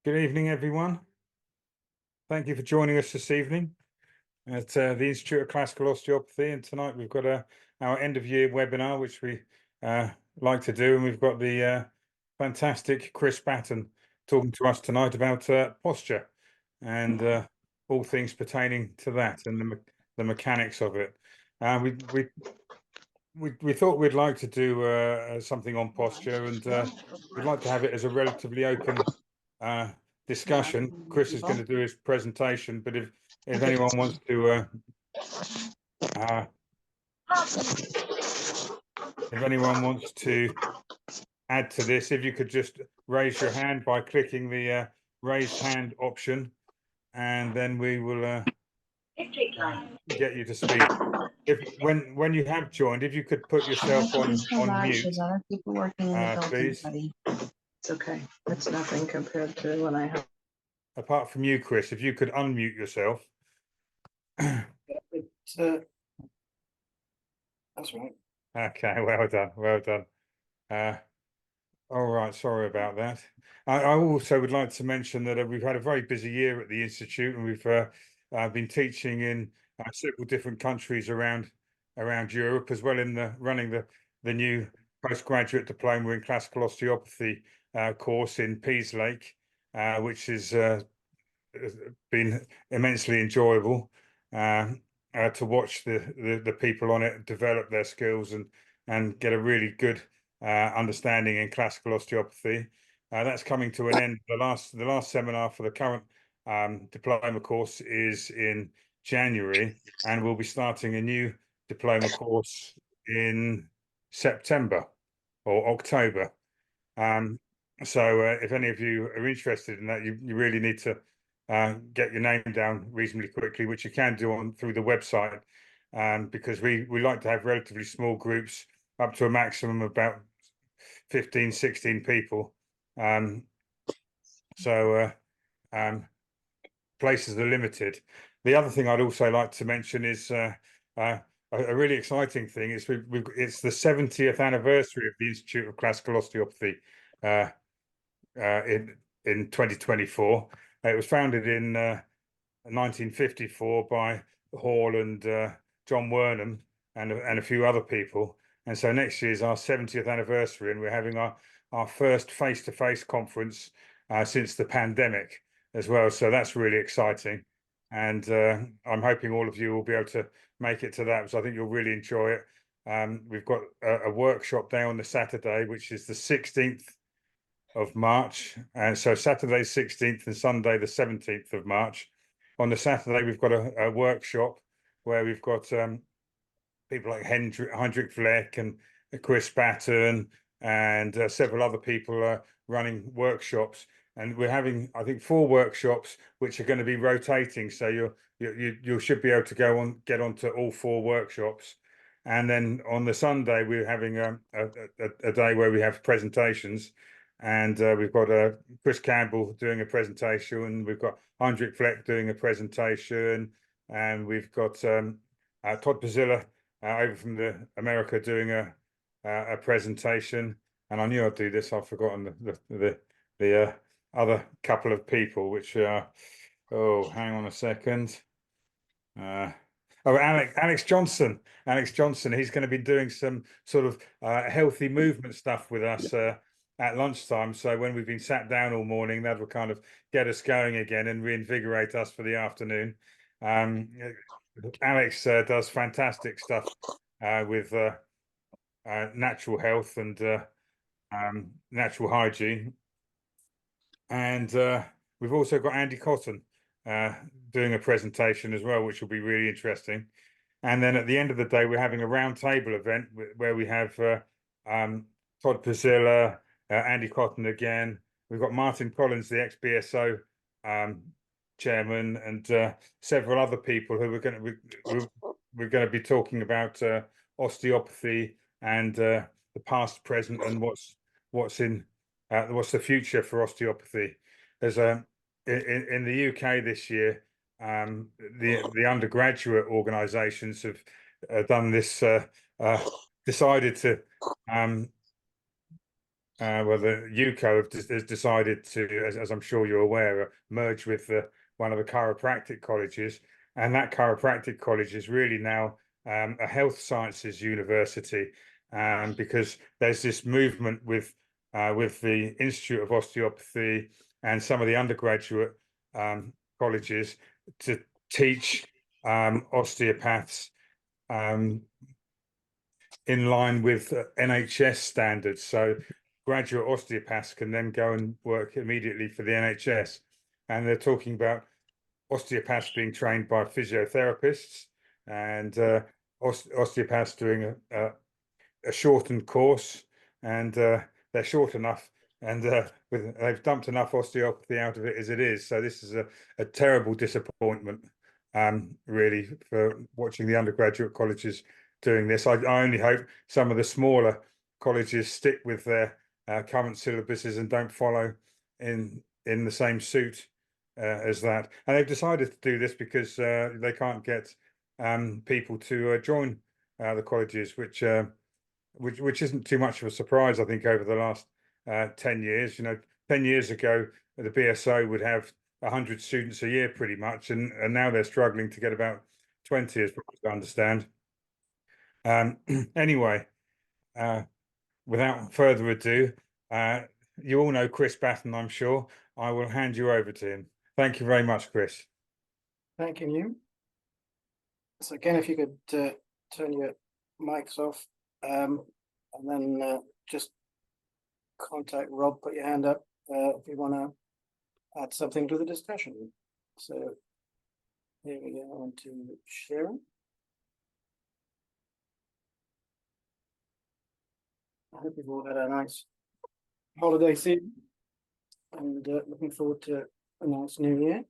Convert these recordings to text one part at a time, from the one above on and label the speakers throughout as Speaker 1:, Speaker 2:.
Speaker 1: Good evening, everyone. Thank you for joining us this evening at the Institute of Classical Osteopathy. And tonight we've got our end of year webinar, which we like to do. And we've got the fantastic Chris Batten talking to us tonight about posture and all things pertaining to that and the mechanics of it. We thought we'd like to do something on posture, and we'd like to have it as a relatively open discussion. Chris is going to do his presentation, but if anyone wants to add to this, if you could just raise your hand by clicking the raised hand option, and then we will get you to speak. When you have joined, if you could put yourself on mute, please.
Speaker 2: It's okay. It's nothing compared to when I have.
Speaker 1: Apart from you, Chris, if you could unmute yourself.
Speaker 3: That's right.
Speaker 1: Okay, well done, well done. All right, sorry about that. I also would like to mention that we've had a very busy year at the Institute, and we've been teaching in several different countries around Europe, as well in running the new postgraduate diploma in classical osteopathy course in Peaslake, which has been immensely enjoyable to watch the people on it develop their skills and get a really good understanding in classical osteopathy. That's coming to an end. The last seminar for the current diploma course is in January, and we'll be starting a new diploma course in September or October. So if any of you are interested in that, you really need to get your name down reasonably quickly, which you can do through the website, because we like to have relatively small groups up to a maximum of about 15, 16 people. Places are limited. The other thing I'd also like to mention is a really exciting thing is it's the 70th anniversary of the Institute of Classical Osteopathy in 2024. It was founded in 1954 by Hall and John Wernham and a few other people. And so next year is our 70th anniversary, and we're having our first face-to-face conference since the pandemic as well. So that's really exciting. And I'm hoping all of you will be able to make it to that, because I think you'll really enjoy it. We've got a workshop day on the Saturday, which is the 16th of March. And so Saturday 16th and Sunday the 17th of March. On the Saturday, we've got a workshop where we've got people like Hendrik Vleck and Chris Batten and several other people running workshops. And we're having, I think, 4 workshops which are going to be rotating. So you should be able to get onto all 4 workshops. And then on the Sunday, we're having a day where we have presentations. And we've got Chris Campbell doing a presentation, and we've got Hendrik Vleck doing a presentation, and we've got Todd Pizzilla over from America doing a presentation. And I knew I'd do this. I've forgotten the other couple of people, which are, hang on a second. Alex Johnson. Alex Johnson. He's going to be doing some sort of healthy movement stuff with us at lunchtime. So when we've been sat down all morning, that will kind of get us going again and reinvigorate us for the afternoon. Alex does fantastic stuff with natural health and natural hygiene. And we've also got Andy Cotton doing a presentation as well, which will be really interesting. And then at the end of the day, we're having a roundtable event where we have Todd Pizzilla, Andy Cotton again. We've got Martin Collins, the ex-BSO chairman, and several other people who we're going to be talking about osteopathy and the past, present, and what's the future for osteopathy. There's in the UK this year, the undergraduate organisations have done this, decided to Well, the UCO has decided to, as I'm sure you're aware, merge with one of the chiropractic colleges, and that chiropractic college is really now a health sciences university, because there's this movement with the Institute of Osteopathy and some of the undergraduate colleges to teach osteopaths um, in line with NHS standards. So graduate osteopaths can then go and work immediately for the NHS. And they're talking about osteopaths being trained by physiotherapists and osteopaths doing a shortened course, and they're short enough, and they've dumped enough osteopathy out of it as it is. So this is a terrible disappointment, really, for watching the undergraduate colleges doing this. I only hope some of the smaller colleges stick with their current syllabuses and don't follow in the same suit as that. And they've decided to do this because they can't get people to join the colleges, which isn't too much of a surprise, I think, over the last 10 years. 10 years ago, the BSO would have 100 students a year pretty much, and now they're struggling to get about 20, as far as I understand. Anyway, without further ado, you all know Chris Batten, I'm sure. I will hand you over to him. Thank you very much, Chris.
Speaker 3: Thank you. So again, if you could turn your mics off, and then just contact Rob, put your hand up if you want to add something to the discussion. So here we go on to sharing. I hope you've all had a nice holiday season and looking forward to a nice new year.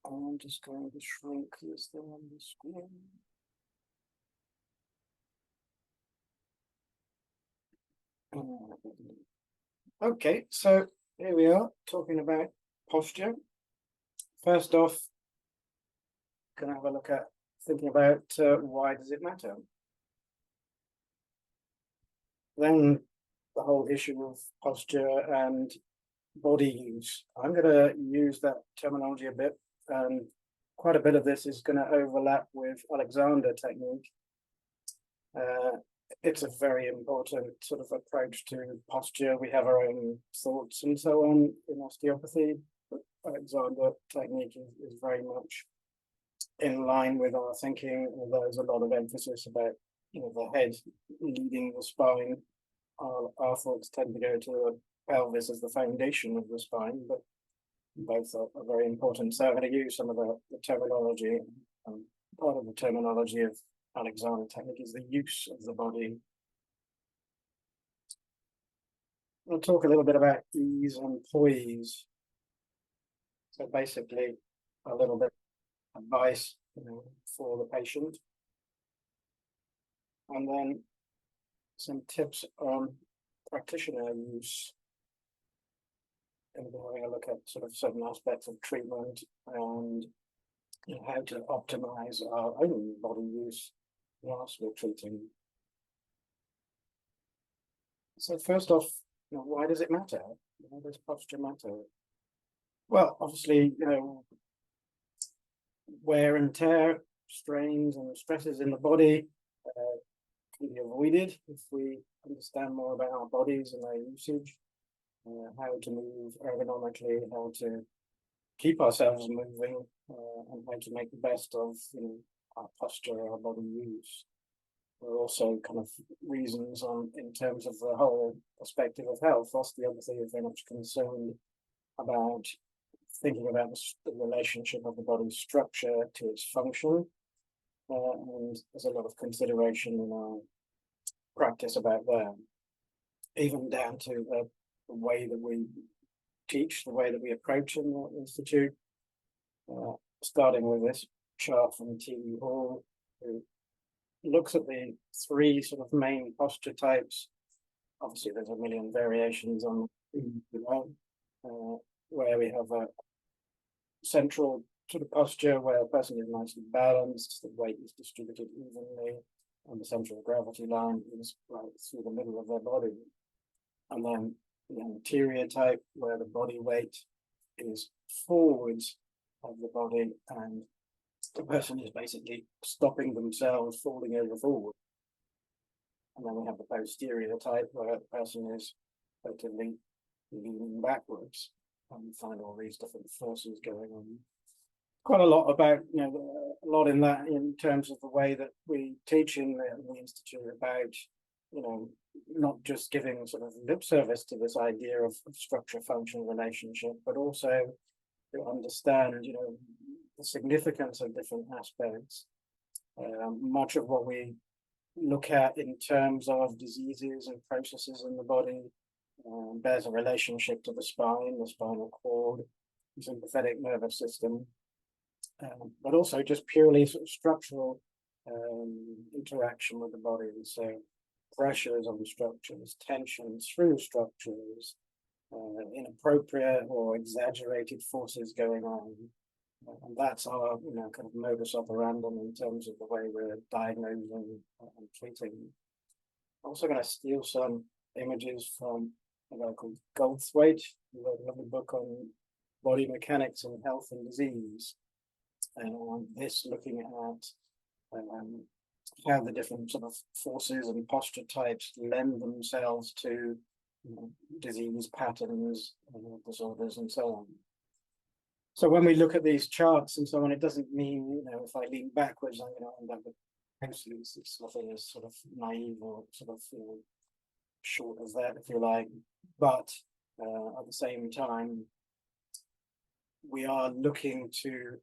Speaker 3: I'm just going to shrink this thing on the screen. Okay, so here we are talking about posture. First off, going to have a look at thinking about why does it matter? Then the whole issue of posture and body use. I'm going to use that terminology a bit. Quite a bit of this is going to overlap with Alexander technique. It's a very important sort of approach to posture. We have our own thoughts and so on in osteopathy, but Alexander technique is very much in line with our thinking, although there's a lot of emphasis about the head leading the spine. Our thoughts tend to go to the pelvis as the foundation of the spine, but both are very important. So I'm going to use some of the terminology. Part of the terminology of Alexander technique is the use of the body. I'll talk a little bit about ease and poise. So basically, a little bit of advice for the patient, and then some tips on practitioner use. And we're going to look at sort of certain aspects of treatment and how to optimize our own body use whilst we're treating. So first off, why does it matter? Why does posture matter? Well, obviously, wear and tear, strains and stresses in the body can be avoided if we understand more about our bodies and their usage. How to move ergonomically, how to keep ourselves moving, and how to make the best of our posture, our body use. There are also kind of reasons in terms of the whole perspective of health. Osteopathy is very much concerned about thinking about the relationship of the body's structure to its function, and there's a lot of consideration in our practice about that, even down to the way that we teach, the way that we approach in the institute, starting with this chart from T.E. Hall, who looks at the three sort of main posture types. Obviously, there's a million variations on where we have a central sort of posture where a person is nicely balanced, the weight is distributed evenly, and the central gravity line is right through the middle of their body. And then the anterior type, where the body weight is forwards of the body, and the person is basically stopping themselves falling over forward. And then we have the posterior type, where the person is effectively leaning backwards, and we find all these different forces going on. Quite a lot about, a lot in that, in terms of the way that we teach in the Institute about, not just giving sort of lip service to this idea of structure function relationship, but also to understand, the significance of different aspects. Much of what we look at in terms of diseases and processes in the body bears a relationship to the spine, the spinal cord, the sympathetic nervous system, but also just purely sort of structural interaction with the body. So pressures on structures, tensions through structures, inappropriate or exaggerated forces going on. And that's our, kind of modus operandum in terms of the way we're diagnosing and treating. I'm also going to steal some images from a guy called Goldthwaite, who wrote a lovely book on body mechanics and health and disease. And on this, looking at how the different sort of forces and posture types lend themselves to disease patterns, disorders, and so on. So when we look at these charts and so on, it doesn't mean, if I lean backwards, I'm going to end up with pencils. It's nothing as sort of naive or sort of short as that, if you like. But at the same time, we are looking to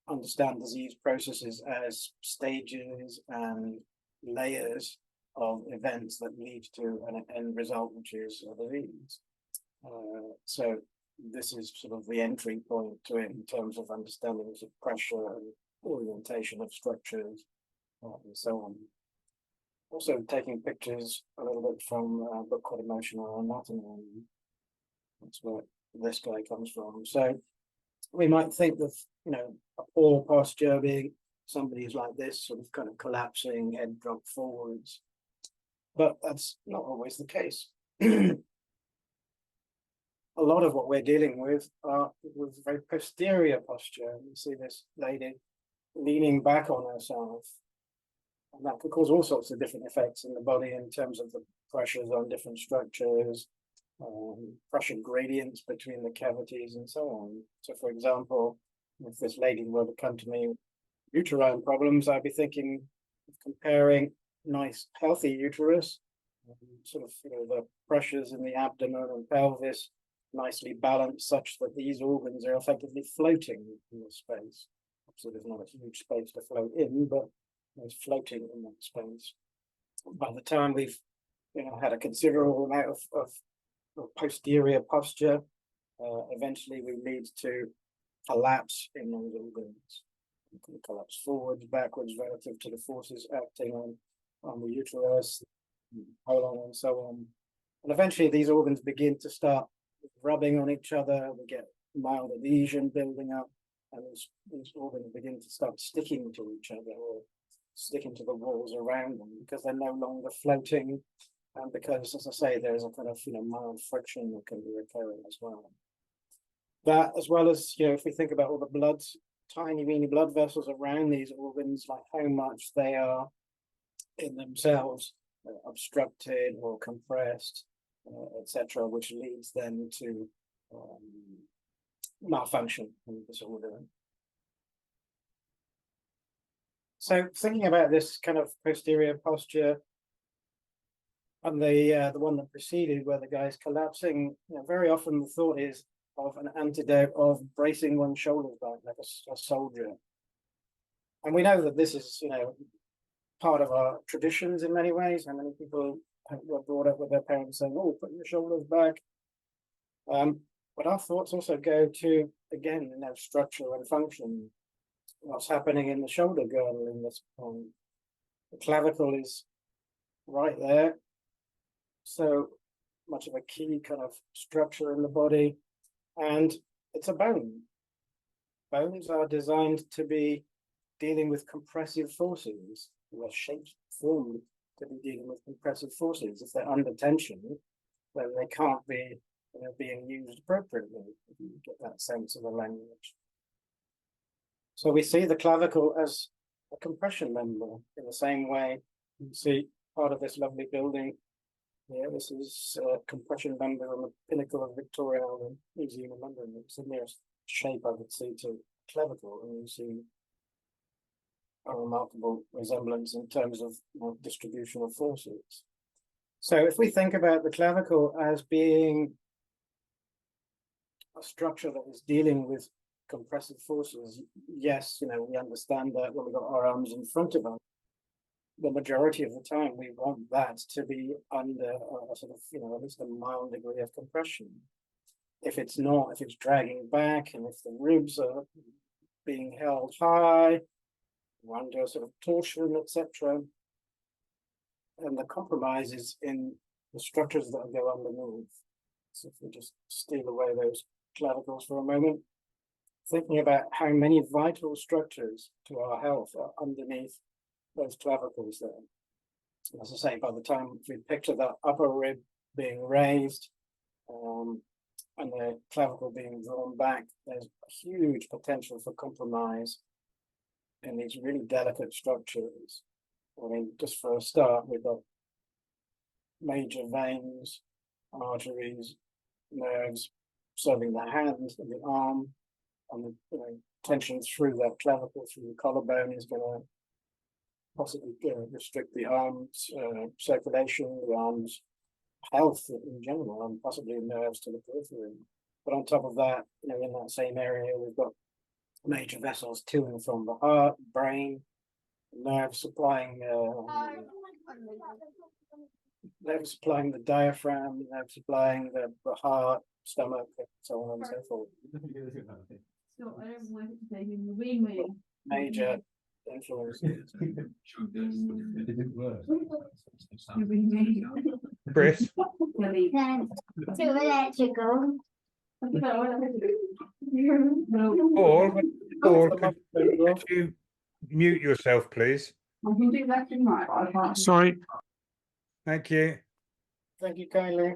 Speaker 3: understand disease processes as stages and layers of events that lead to an end result, which is a disease. So this is sort of the entry point to it in terms of understanding of pressure and orientation of structures and so on. Also taking pictures a little bit from a book called Emotional Anatomy. That's where this guy comes from. So we might think of, a poor posture being somebody who's like this, sort of kind of collapsing, head dropped forwards. But that's not always the case. A lot of what we're dealing with are with very posterior posture. You see this lady leaning back on herself. And that could cause all sorts of different effects in the body in terms of the pressures on different structures, pressure gradients between the cavities, and so on. So, for example, if this lady were to come to me with uterine problems, I'd be thinking of comparing nice, healthy uterus, sort of, the pressures in the abdomen and pelvis nicely balanced such that these organs are effectively floating in the space. So there's not a huge space to float in, but there's floating in that space. By the time we've had a considerable amount of posterior posture, eventually we lead to collapse in those organs. You can collapse forwards, backwards relative to the forces acting on the uterus, colon, and so on. And eventually these organs begin to start rubbing on each other. We get mild adhesion building up, and these organs begin to start sticking to each other or sticking to the walls around them because they're no longer floating, and because, as I say, there's a kind of mild friction that can be occurring as well. That, as well as if we think about all the tiny weeny blood vessels around these organs, like how much they are in themselves obstructed or compressed, etc., which leads then to malfunction and disorder. So thinking about this kind of posterior posture and the one that preceded, where the guy's collapsing, very often the thought is of an antidote of bracing one's shoulders back like a soldier. And we know that this is, part of our traditions in many ways. And many people were brought up with their parents saying, "Oh, put your shoulders back." But our thoughts also go to, again, structure and function. What's happening in the shoulder girdle in this point? The clavicle is right there. So much of a key kind of structure in the body. And it's a bone. Bones are designed to be dealing with compressive forces. They're shaped, formed to be dealing with compressive forces. If they're under tension, then they can't be being used appropriately, if you get that sense of the language. So we see the clavicle as a compression member in the same way you see part of this lovely building. Yeah, this is a compression member on the pinnacle of Victoria Island Museum in London. It's the nearest shape I would see to clavicle, and you see a remarkable resemblance in terms of distribution of forces. So if we think about the clavicle as being a structure that is dealing with compressive forces, yes, we understand that when we've got our arms in front of us, the majority of the time we want that to be under a sort of, at least a mild degree of compression. If it's not, if it's dragging back, and if the ribs are being held high, under sort of torsion, etc., and the compromise is in the structures that go underneath. So if we just steal away those clavicles for a moment, thinking about how many vital structures to our health are underneath those clavicles there. As I say, by the time we picture that upper rib being raised and the clavicle being drawn back, there's a huge potential for compromise in these really delicate structures. I mean, just for a start, we've got major veins, arteries, nerves serving the hand and the arm, and tension through that clavicle, through the collarbone, is going to possibly restrict the arm's circulation, the arm's health in general, and possibly nerves to the periphery. But on top of that, in that same area, we've got major vessels to and from the heart, brain, nerves supplying the diaphragm, nerves supplying the heart, stomach, and so on and so forth. Major influences.
Speaker 1: Chris,
Speaker 4: Too electrical.
Speaker 1: Paul, could you mute yourself, please?
Speaker 5: Sorry.
Speaker 1: Thank you.
Speaker 3: Thank you kindly.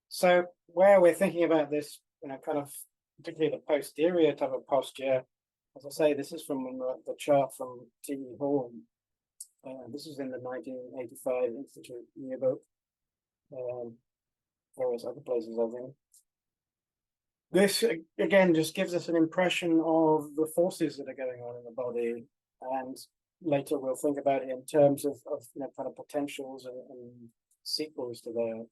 Speaker 3: So where we're thinking about this, kind of particularly the posterior type of posture, as I say, this is from the chart from T.E. Hall. This is in the 1985 Institute yearbook. Various other places, I think. This again just gives us an impression of the forces that are going on in the body, and later we'll think about it in terms of kind of potentials and sequels to that.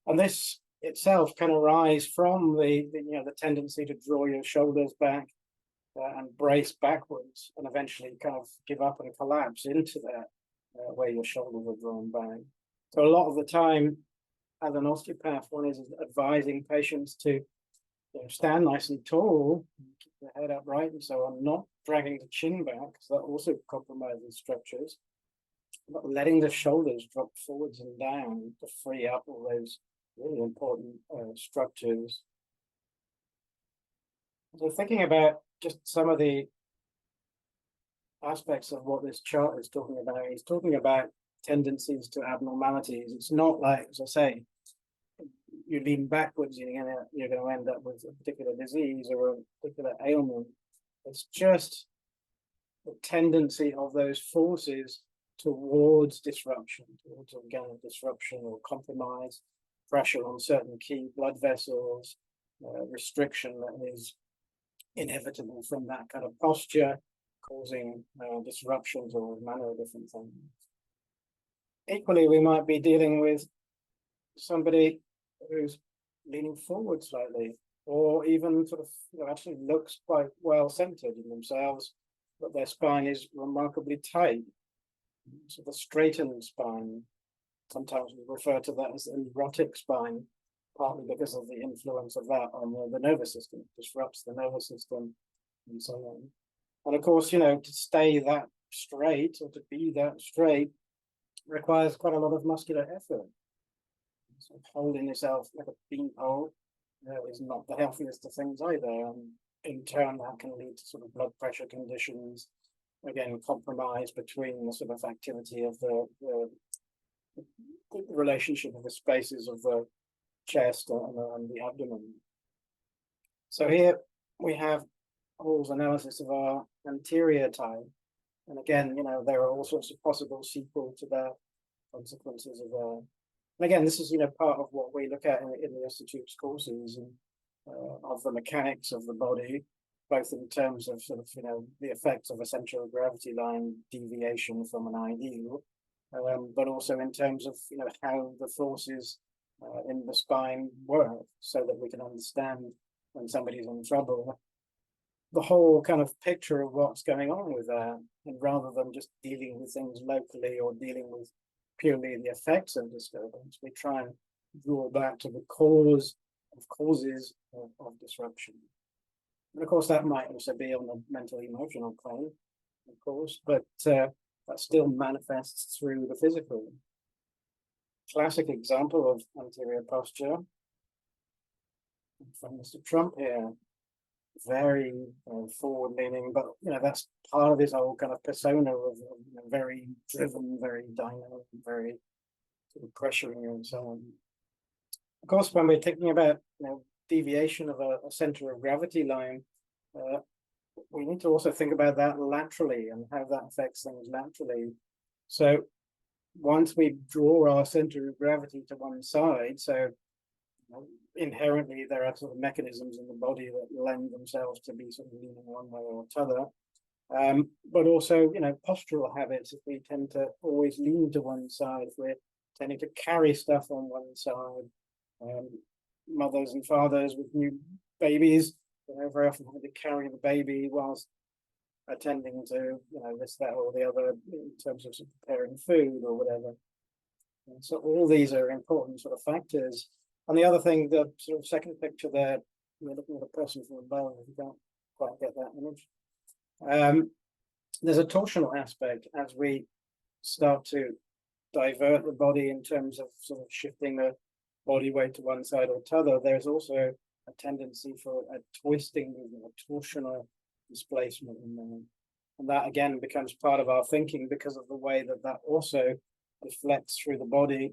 Speaker 3: And this itself can arise from the tendency to draw your shoulders back and brace backwards, and eventually kind of give up and collapse into that where your shoulders are drawn back. So a lot of the time, as an osteopath, one is advising patients to stand nice and tall, keep the head upright and so on, not dragging the chin back, because that also compromises structures, but letting the shoulders drop forwards and down to free up all those really important structures. So thinking about just some of the aspects of what this chart is talking about, he's talking about tendencies to abnormalities. It's not like, as I say, you lean backwards, you're going to end up with a particular disease or a particular ailment. It's just the tendency of those forces towards disruption, towards organic disruption or compromise, pressure on certain key blood vessels, restriction that is inevitable from that kind of posture, causing disruptions or a manner of different things. Equally, we might be dealing with somebody who's leaning forward slightly, or even sort of actually looks quite well centered in themselves, but their spine is remarkably tight. So the straightened spine, sometimes we refer to that as an erotic spine, partly because of the influence of that on the nervous system, disrupts the nervous system and so on. And of course, to stay that straight or to be that straight requires quite a lot of muscular effort. So holding yourself like a beanpole is not the healthiest of things either. And in turn, that can lead to sort of blood pressure conditions, again, compromise between the sort of activity of the the relationship of the spaces of the chest and the abdomen. So here we have Hall's analysis of our anterior type. And again, there are all sorts of possible sequel to that consequences of and again, this is, part of what we look at in the Institute's courses and of the mechanics of the body, both in terms of sort of, the effects of a central gravity line deviation from an ideal, but also in terms of, how the forces in the spine work, so that we can understand when somebody's in trouble, the whole kind of picture of what's going on with that, and rather than just dealing with things locally or dealing with purely the effects of disturbance, we try and draw back to the causes of disruption. And of course, that might also be on the mental emotional plane, of course, but that still manifests through the physical. Classic example of anterior posture from Mr. Trump here. Very forward-leaning, but that's part of his whole kind of persona of very driven, very dynamic, very sort of pressuring and so on. Of course, when we're thinking about deviation of a center of gravity line, we need to also think about that laterally and how that affects things laterally. So once we draw our center of gravity to one side, so inherently there are sort of mechanisms in the body that lend themselves to be sort of leaning one way or t'other, but also postural habits. If we tend to always lean to one side, if we're tending to carry stuff on one side, mothers and fathers with new babies, very often having to carry the baby whilst attending to this, that, or the other in terms of preparing food or whatever. And so all these are important sort of factors. And the other thing, the sort of second picture there, we're looking at a person from above, if you can't quite get that image. There's a torsional aspect as we start to divert the body in terms of sort of shifting the body weight to one side or t'other. There's also a tendency for a twisting movement, a torsional displacement in there. And that again becomes part of our thinking because of the way that that also deflects through the body.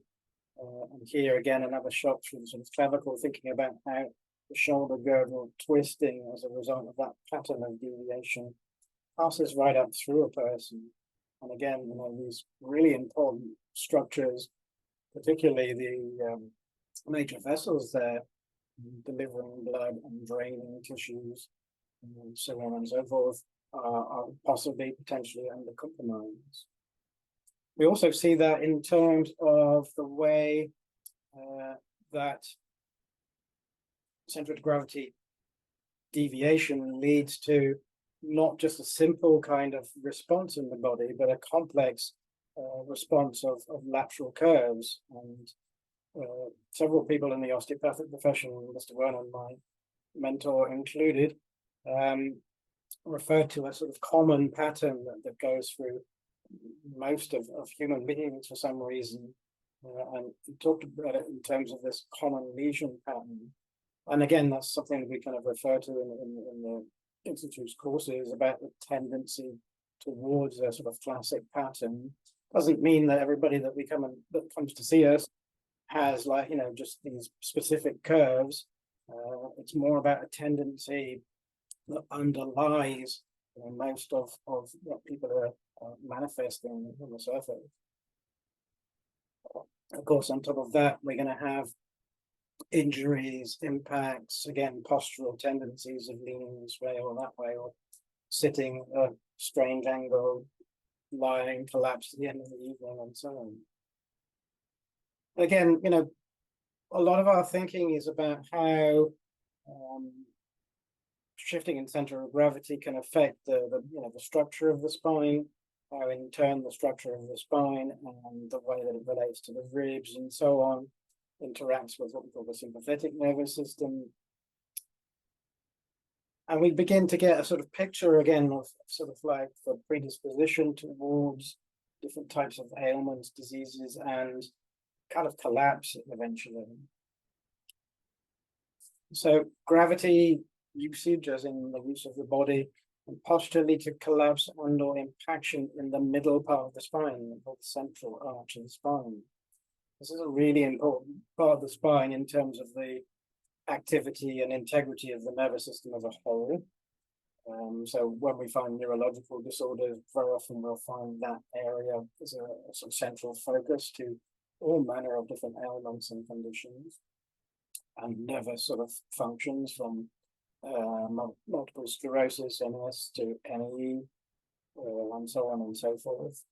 Speaker 3: And here again, another shot through the sort of clavicle, thinking about how the shoulder girdle twisting as a result of that pattern of deviation passes right up through a person. And again, these really important structures, particularly the major vessels there, delivering blood and draining tissues, and so on and so forth, are possibly potentially under compromise. We also see that in terms of the way that center of gravity deviation leads to not just a simple kind of response in the body, but a complex response of lateral curves. And several people in the osteopathic profession, Mr. Wernham, my mentor included, referred to a sort of common pattern that goes through most of human beings for some reason, and he talked about it in terms of this common lesion pattern. And again, that's something that we kind of refer to in the Institute's courses about the tendency towards a sort of classic pattern. Doesn't mean that everybody that comes to see us has just these specific curves. It's more about a tendency that underlies most of what people are manifesting on the surface. Of course, on top of that, we're going to have injuries, impacts, again, postural tendencies of leaning this way or that way, or sitting at a strange angle, lying, collapse at the end of the evening, and so on. Again, a lot of our thinking is about how shifting in center of gravity can affect the structure of the spine, how in turn the structure of the spine and the way that it relates to the ribs and so on interacts with what we call the sympathetic nervous system. And we begin to get a sort of picture again of sort of like the predisposition towards different types of ailments, diseases, and kind of collapse eventually. So gravity usage, as in the use of the body, and posture lead to collapse and/or impaction in the middle part of the spine, called the central arch of the spine. This is a really important part of the spine in terms of the activity and integrity of the nervous system as a whole. So when we find neurological disorders, very often we'll find that area is a sort of central focus to all manner of different ailments and conditions, and nervous sort of functions from multiple sclerosis, MS, to NE, and so on and so forth.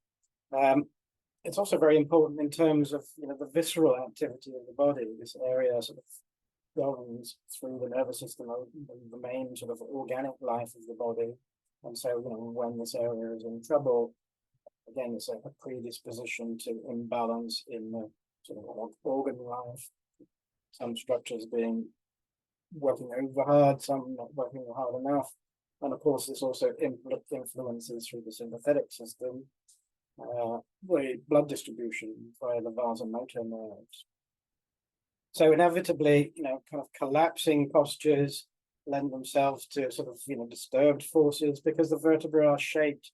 Speaker 3: It's also very important in terms of the visceral activity of the body. This area sort of governs through the nervous system, the main sort of organic life of the body. And so, when this area is in trouble, again, it's a predisposition to imbalance in the sort of organ life. Some structures working over hard, some not working hard enough. And of course, this also influences through the sympathetic system, the blood distribution via the vasomotor nerves. So inevitably, kind of collapsing postures lend themselves to sort of, disturbed forces, because the vertebrae are shaped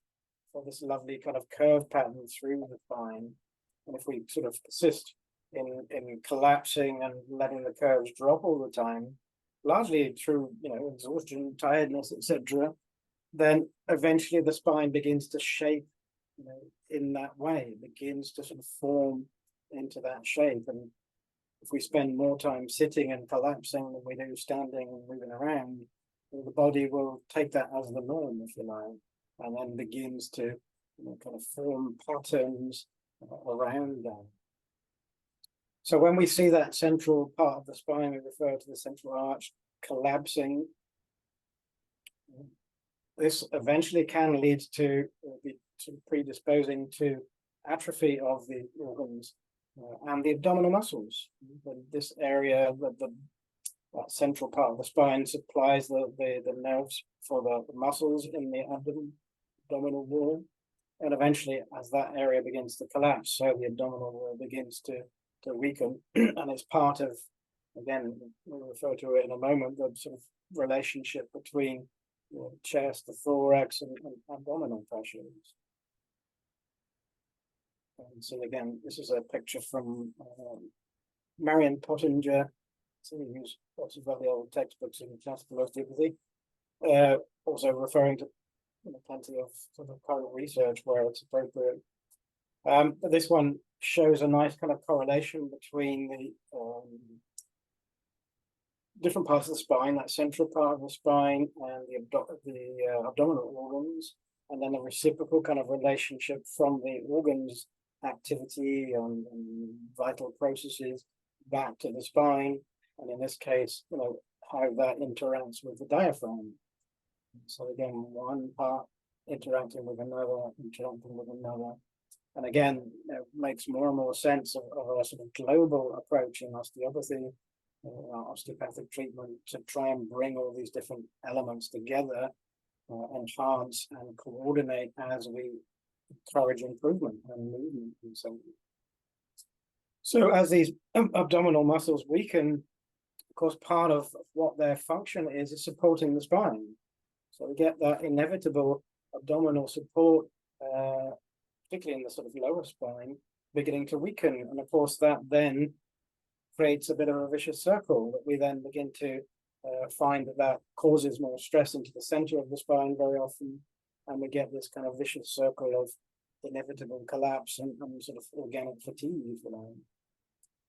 Speaker 3: for this lovely kind of curve pattern through the spine. And if we sort of persist in collapsing and letting the curves drop all the time, largely through, exhaustion, tiredness, etc., then eventually the spine begins to shape, in that way. It begins to sort of form into that shape. And if we spend more time sitting and collapsing than we do standing and moving around, the body will take that as the norm, if you like, and then begins to kind of form patterns around that. So when we see that central part of the spine, we refer to the central arch collapsing. This eventually can lead to be predisposing to atrophy of the organs and the abdominal muscles. This area, that central part of the spine, supplies the nerves for the muscles in the abdominal wall. And eventually, as that area begins to collapse, so the abdominal wall begins to weaken. And it's part of, again, we'll refer to it in a moment, the sort of relationship between chest, the thorax, and abdominal pressures. And so again, this is a picture from Marion Pottinger, who used lots of very old textbooks in classical osteopathy, also referring to plenty of sort of current research where it's appropriate. But this one shows a nice kind of correlation between the different parts of the spine, that central part of the spine, and the abdominal organs, and then a reciprocal kind of relationship from the organs activity and vital processes back to the spine, and in this case, how that interacts with the diaphragm. So again, one part interacting with another, and again, it makes more and more sense of a sort of global approach in osteopathy, osteopathic treatment, to try and bring all these different elements together, enhance and coordinate as we encourage improvement and movement and so on. So as these abdominal muscles weaken, of course, part of what their function is supporting the spine. So we get that inevitable abdominal support, particularly in the sort of lower spine, beginning to weaken. And of course, that then creates a bit of a vicious circle that we then begin to find that causes more stress into the center of the spine very often. And we get this kind of vicious circle of inevitable collapse and sort of organic fatigue, if you like.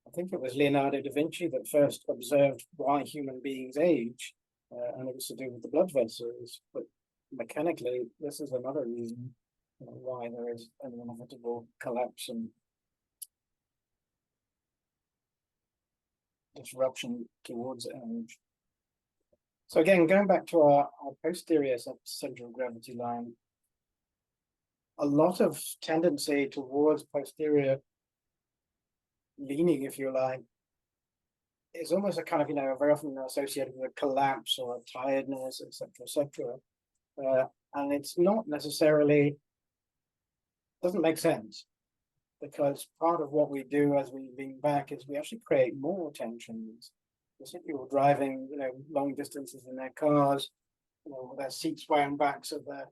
Speaker 3: I think it was Leonardo da Vinci that first observed why human beings age, and it was to do with the blood vessels. But mechanically, this is another reason why there is an inevitable collapse and disruption towards age. So again, going back to our posterior center of gravity line, a lot of tendency towards posterior leaning, if you like, is almost a kind of, very often associated with a collapse or a tiredness, etc., and it's not necessarily, doesn't make sense, because part of what we do as we lean back is we actually create more tensions. You see people driving, long distances in their cars, with their seats wound back, so they're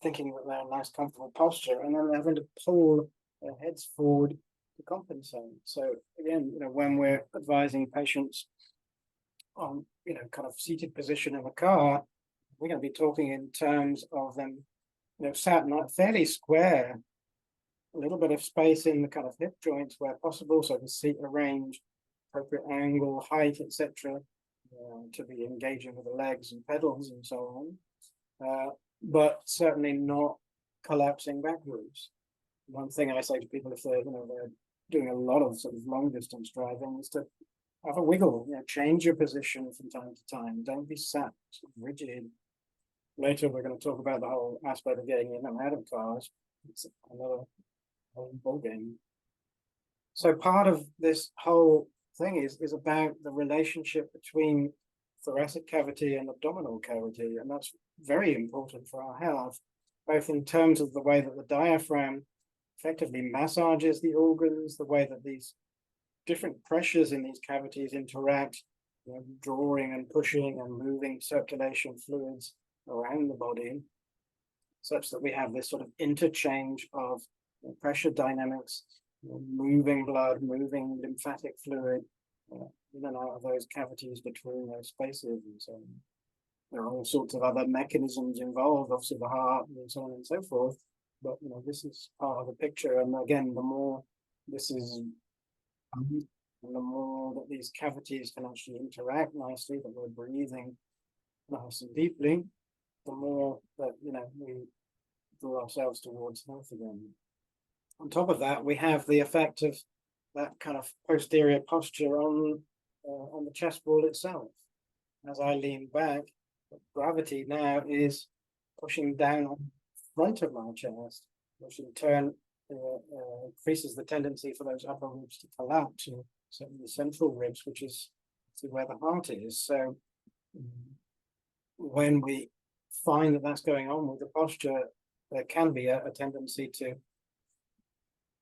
Speaker 3: thinking that they're in a nice, comfortable posture, and then they're having to pull their heads forward to compensate. So again, when we're advising patients on, kind of seated position in a car, we're going to be talking in terms of them, sat not fairly square, a little bit of space in the kind of hip joints where possible, so the seat arranged, appropriate angle, height, etc., to be engaging with the legs and pedals and so on, but certainly not collapsing backwards. One thing I say to people if they're doing a lot of sort of long distance driving is to have a wiggle, change your position from time to time. Don't be sat rigid. Later, we're going to talk about the whole aspect of getting in and out of cars. It's another whole ball game. So part of this whole thing is about the relationship between thoracic cavity and abdominal cavity, and that's very important for our health, both in terms of the way that the diaphragm effectively massages the organs, the way that these different pressures in these cavities interact, drawing and pushing and moving circulation fluids around the body, such that we have this sort of interchange of pressure dynamics, moving blood, moving lymphatic fluid in and out of those cavities between those spaces, and so on. There are all sorts of other mechanisms involved, obviously the heart and so on and so forth, but this is part of the picture. And again, the more this is, and the more that these cavities can actually interact nicely, that we're breathing nice and deeply, the more that we draw ourselves towards health again. On top of that, we have the effect of that kind of posterior posture on the chest wall itself. As I lean back, gravity now is pushing down on the front of my chest, which in turn increases the tendency for those upper ribs to collapse, and certainly the central ribs, which is where the heart is. So when we find that that's going on with the posture, there can be a tendency to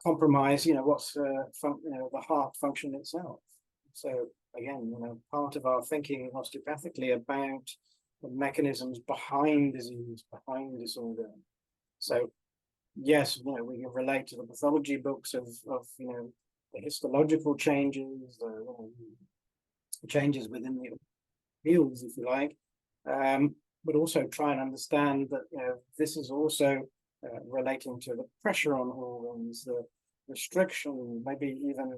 Speaker 3: compromise, what's the heart function itself. So again, part of our thinking osteopathically about the mechanisms behind disease, behind disorder. So yes, we can relate to the pathology books of the histological changes, changes within the fields, if you like, but also try and understand that this is also relating to the pressure on organs, the restriction, maybe even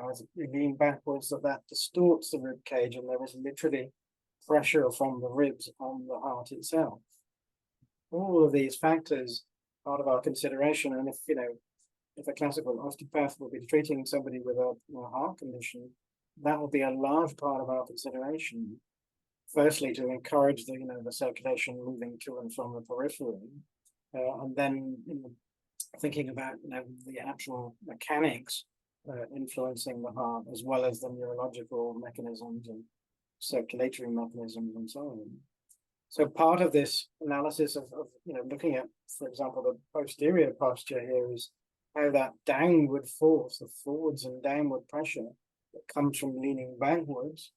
Speaker 3: as you lean backwards, that distorts the rib cage, and there is literally pressure from the ribs on the heart itself. All of these factors part of our consideration, and if a classical osteopath will be treating somebody with a heart condition, that will be a large part of our consideration. Firstly, to encourage the circulation moving to and from the periphery, and then thinking about the actual mechanics influencing the heart, as well as the neurological mechanisms and circulatory mechanisms and so on. So part of this analysis of looking at, for example, the posterior posture here is how that downward force, the forwards and downward pressure that comes from leaning backwards,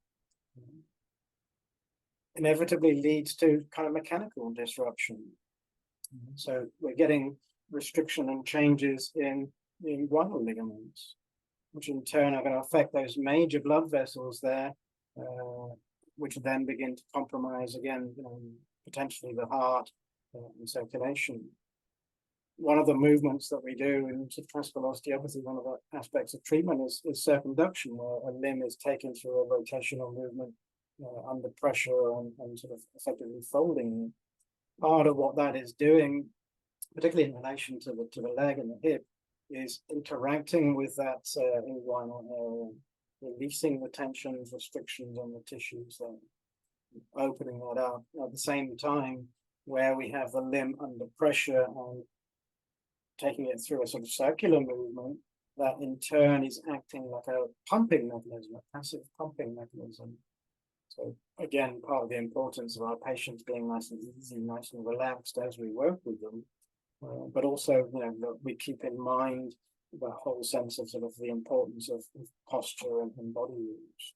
Speaker 3: inevitably leads to kind of mechanical disruption. So we're getting restriction and changes in the inguinal ligaments, which in turn are going to affect those major blood vessels there, which then begin to compromise again, potentially the heart and circulation. One of the movements that we do in classical osteopathy, one of the aspects of treatment is circumduction, where a limb is taken through a rotational movement under pressure and sort of effectively folding. Part of what that is doing, particularly in relation to the leg and the hip, is interacting with that inguinal area, releasing the tensions, restrictions on the tissues, opening that up. At the same time, where we have the limb under pressure and taking it through a sort of circular movement, that in turn is acting like a pumping mechanism, a passive pumping mechanism. So again, part of the importance of our patients being nice and easy, nice and relaxed as we work with them, but also that we keep in mind the whole sense of sort of the importance of posture and body use.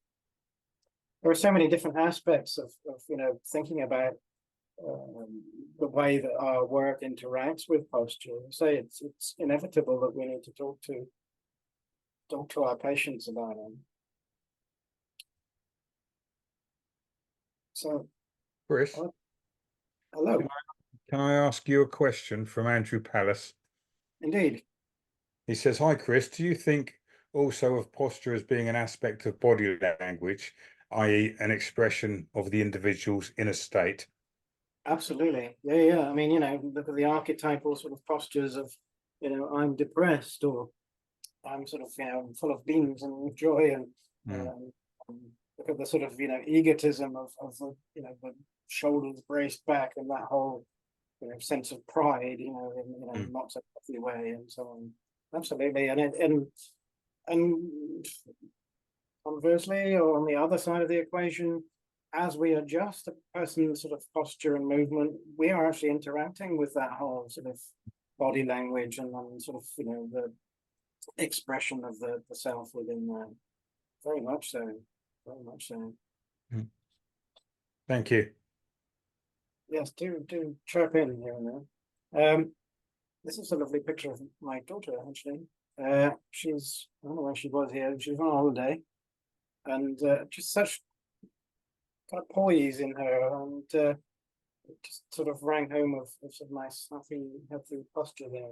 Speaker 3: There are so many different aspects of thinking about the way that our work interacts with posture. So it's inevitable that we need to talk to talk to our patients about them. So,
Speaker 1: Chris,
Speaker 3: hello,
Speaker 1: can I ask you a question from Andrew Palace?
Speaker 3: indeed.
Speaker 1: He says, "Hi, Chris. Do you think also of posture as being an aspect of body language, i.e., an expression of the individual's inner state?"
Speaker 3: Absolutely. Yeah. I mean, look at the archetypal sort of postures of, I'm depressed, or I'm sort of, full of beams and joy, and look at the sort of, egotism of the, the shoulders braced back, and that whole, sense of pride, in not so healthy way, and so on. Absolutely. And conversely, or on the other side of the equation, as we adjust a person's sort of posture and movement, we are actually interacting with that whole sort of body language and sort of, the expression of the self within there. Very much so. Very much so.
Speaker 1: Thank you.
Speaker 3: Yes, do chirp in here and there. This is a lovely picture of my daughter, actually. She's, I don't know where she was here, she was on holiday, and just such kind of poise in her, and just sort of rang home of some nice, healthy posture there.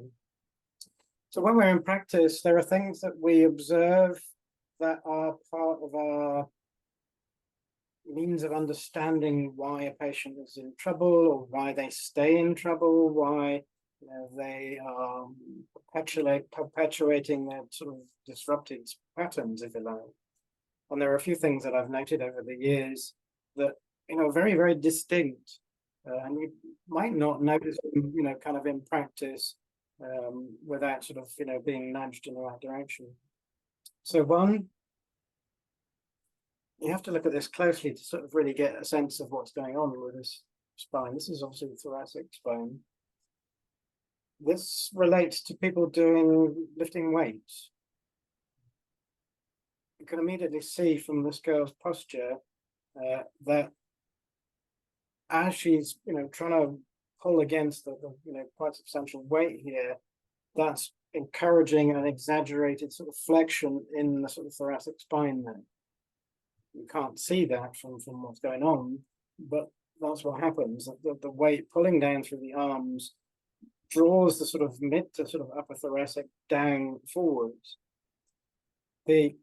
Speaker 3: So when we're in practice, there are things that we observe that are part of our means of understanding why a patient is in trouble, or why they stay in trouble, why they are perpetuating their sort of disrupted patterns, if you like. And there are a few things that I've noted over the years that, very, very distinct. And you might not notice them, kind of in practice without sort of, being nudged in the right direction. So one, you have to look at this closely to sort of really get a sense of what's going on with this spine. This is obviously the thoracic spine. This relates to people lifting weights. You can immediately see from this girl's posture that as she's, trying to pull against the quite substantial weight here, that's encouraging an exaggerated sort of flexion in the sort of thoracic spine there. You can't see that from what's going on, but that's what happens. The weight pulling down through the arms draws the sort of mid to sort of upper thoracic down forwards. The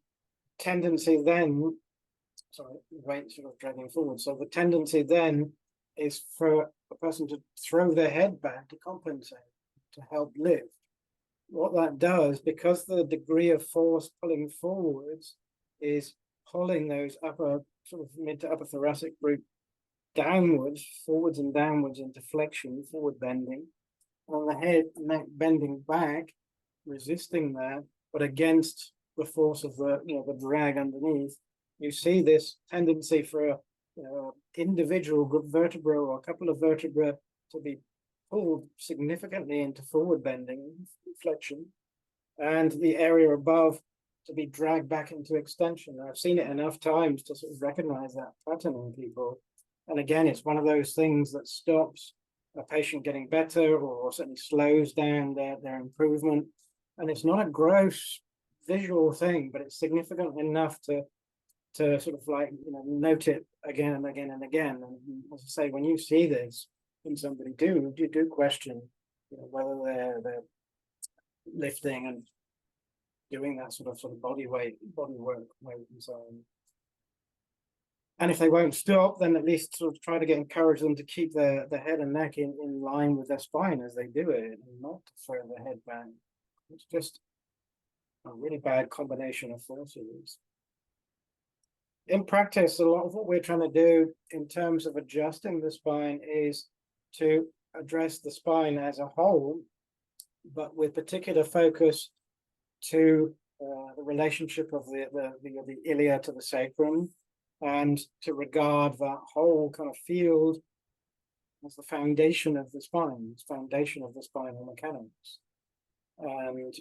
Speaker 3: tendency then, sorry, the weight sort of dragging forward. So the tendency then is for a person to throw their head back to compensate, to help lift. What that does, because the degree of force pulling forwards is pulling those upper sort of mid to upper thoracic group downwards, forwards and downwards into flexion, forward bending, and the head neck bending back, resisting that, but against the force of the the drag underneath. You see this tendency for a individual group vertebra or a couple of vertebrae to be pulled significantly into forward bending, flexion, and the area above to be dragged back into extension. I've seen it enough times to sort of recognize that pattern in people. And again, it's one of those things that stops a patient getting better, or certainly slows down their improvement. And it's not a gross visual thing, but it's significant enough to sort of like, note it again and again and again. And as I say, when you see this in somebody, do question, whether they're lifting and doing that sort of body work, weight and so on. And if they won't stop, then at least sort of try to encourage them to keep their head and neck in line with their spine as they do it, and not to throw their head back. It's just a really bad combination of forces. In practice, a lot of what we're trying to do in terms of adjusting the spine is to address the spine as a whole, but with particular focus to the relationship of the ilia to the sacrum, and to regard that whole kind of field as the foundation of the spine, it's foundation of the spinal mechanics. And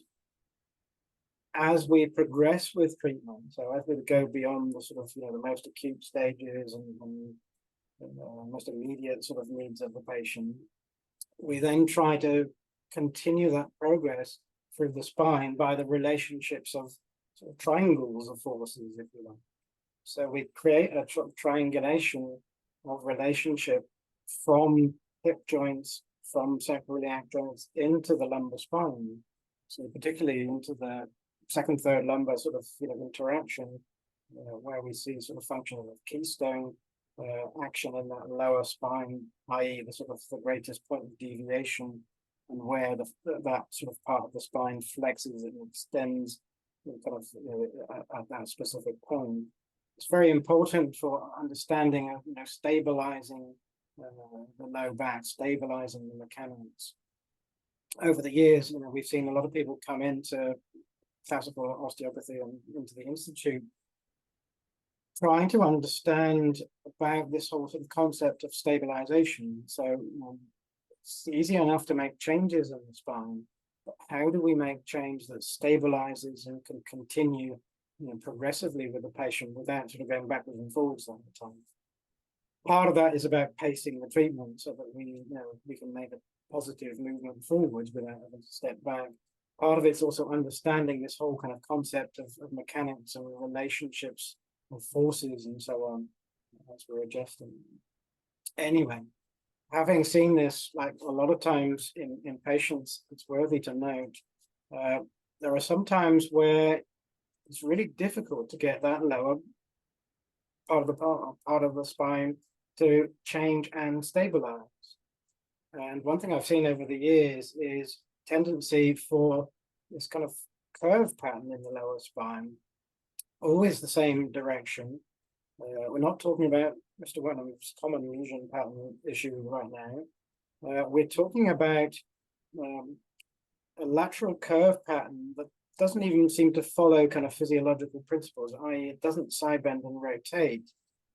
Speaker 3: as we progress with treatment, so as we go beyond the sort of the most acute stages and most immediate sort of needs of the patient, we then try to continue that progress through the spine by the relationships of sort of triangles of forces, if you like. So we create a triangulation of relationship from hip joints, from sacroiliac joints into the lumbar spine. So particularly into the second, third lumbar sort of interaction, where we see sort of functioning of keystone action in that lower spine, i.e. the sort of the greatest point of deviation, and where that sort of part of the spine flexes and extends kind of at that specific point. It's very important for understanding of stabilizing the low back, stabilizing the mechanics. Over the years, we've seen a lot of people come into classical osteopathy and into the institute trying to understand about this whole sort of concept of stabilization. So it's easy enough to make changes in the spine, but how do we make change that stabilizes and can continue progressively with the patient without sort of going backwards and forwards all the time? Part of that is about pacing the treatment so that we can make a positive movement forwards without having to step back. Part of it's also understanding this whole kind of concept of mechanics and relationships of forces and so on as we're adjusting. Anyway, having seen this like a lot of times in patients, it's worthy to note there are some times where it's really difficult to get that lower part of the spine to change and stabilize. And one thing I've seen over the years is tendency for this kind of curve pattern in the lower spine, always the same direction. We're not talking about Mr. Wernham's common lesion pattern issue right now. We're talking about a lateral curve pattern that doesn't even seem to follow kind of physiological principles, i.e. it doesn't side bend and rotate,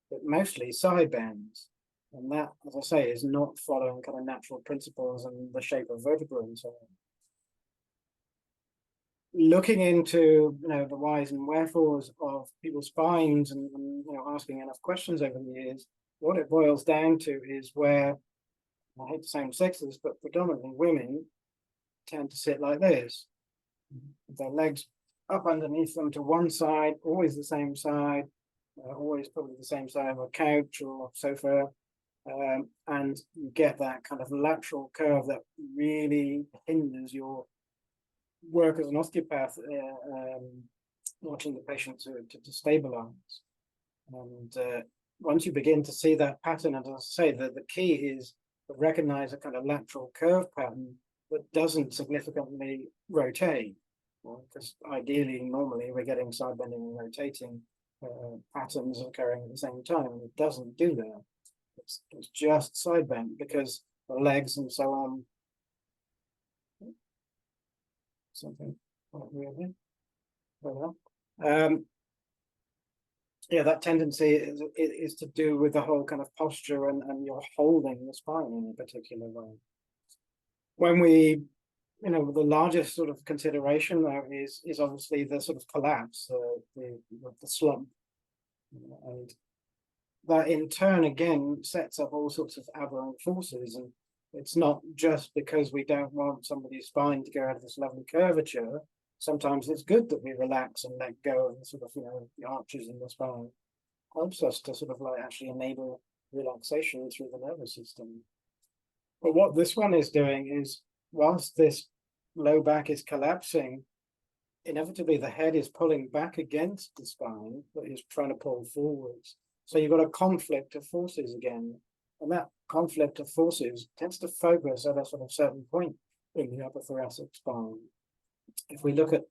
Speaker 3: but mostly side bends. And that, as I say, is not following kind of natural principles and the shape of vertebrae and so on. Looking into the whys and wherefores of people's spines and asking enough questions over the years, what it boils down to is where, I hate to sound sexist, but predominantly women tend to sit like this. Their legs up underneath them to one side, always the same side, always probably the same side of a couch or sofa, and you get that kind of lateral curve that really hinders your work as an osteopath, watching the patient to stabilize. And once you begin to see that pattern, and as I say, that the key is to recognize a kind of lateral curve pattern that doesn't significantly rotate, because ideally, normally we're getting side bending and rotating patterns occurring at the same time, and it doesn't do that. It's just side bend because the legs and so on. Something quite weird here. Yeah, that tendency is to do with the whole kind of posture and you're holding the spine in a particular way. When we, the largest sort of consideration though is obviously the sort of collapse, the slump, and that in turn again sets up all sorts of aberrant forces. And it's not just because we don't want somebody's spine to go out of this lovely curvature. Sometimes it's good that we relax and let go of the sort of, the arches in the spine. Helps us to sort of like actually enable relaxation through the nervous system. But what this one is doing is, whilst this low back is collapsing, inevitably the head is pulling back against the spine, but is trying to pull forwards. So you've got a conflict of forces again. And that conflict of forces tends to focus at a sort of certain point in the upper thoracic spine. If we look at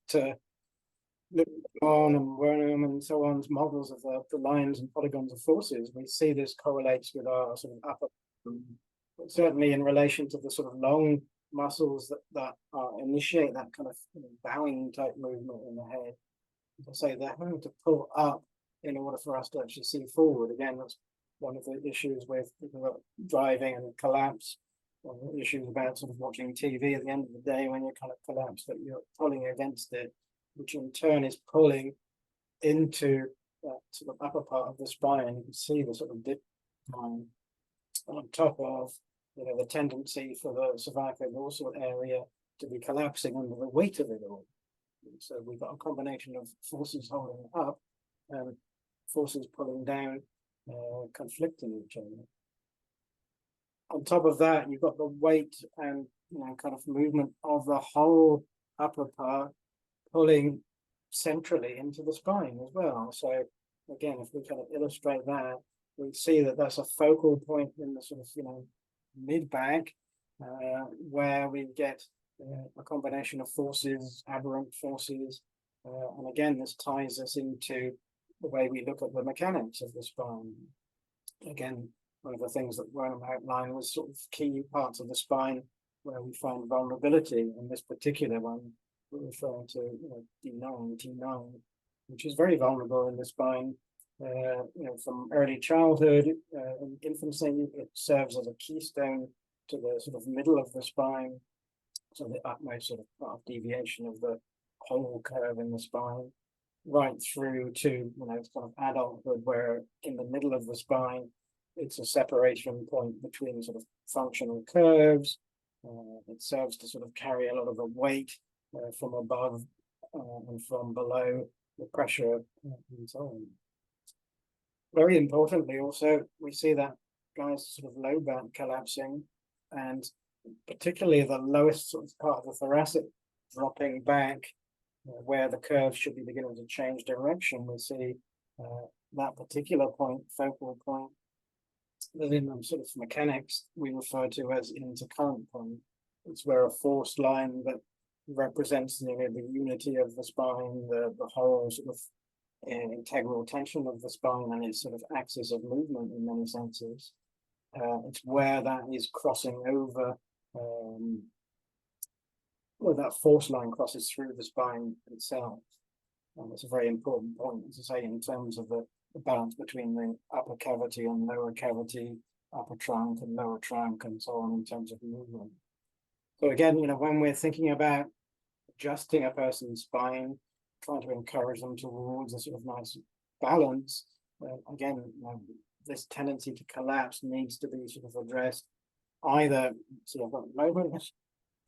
Speaker 3: Littlejohn and Wernham and so on's models of the lines and polygons of forces, we see this correlates with our sort of upper, but certainly in relation to the sort of long muscles that initiate that kind of bowing type movement in the head. As I say, they're having to pull up in order for us to actually see forward. Again, that's one of the issues with people driving and collapse, or issues about sort of watching TV at the end of the day when you kind of collapse, that you're pulling against it, which in turn is pulling into that sort of upper part of the spine. You can see the sort of dip line on top of the tendency for the cervical dorsal area to be collapsing under the weight of it all. So we've got a combination of forces holding it up and forces pulling down, conflicting each other. On top of that, you've got the weight and kind of movement of the whole upper part pulling centrally into the spine as well. So again, if we kind of illustrate that, we see that that's a focal point in the sort of mid back, where we get a combination of forces, aberrant forces, and again, this ties us into the way we look at the mechanics of the spine. Again, one of the things that Wernham outlined was sort of key parts of the spine where we find vulnerability. In this particular one, we're referring to D9, T9, which is very vulnerable in the spine. From early childhood, in infancy, it serves as a keystone to the sort of middle of the spine, so the utmost sort of part of deviation of the whole curve in the spine, right through to kind of adulthood, where in the middle of the spine, it's a separation point between sort of functional curves. It serves to sort of carry a lot of the weight from above and from below, the pressure and so on. Very importantly, also, we see that guy's sort of low back collapsing, and particularly the lowest sort of part of the thoracic dropping back, where the curve should be beginning to change direction. We see that particular point, focal point, that in sort of mechanics we refer to as intercurrent point. It's where a force line that represents the unity of the spine, the whole sort of integral tension of the spine and its sort of axis of movement in many senses. It's where that is crossing over, where that force line crosses through the spine itself. And it's a very important point, as I say, in terms of the balance between the upper cavity and lower cavity, upper trunk and lower trunk, and so on in terms of movement. So again, when we're thinking about adjusting a person's spine, trying to encourage them towards a sort of nice balance, again, this tendency to collapse needs to be sort of addressed, either sort of at the moment,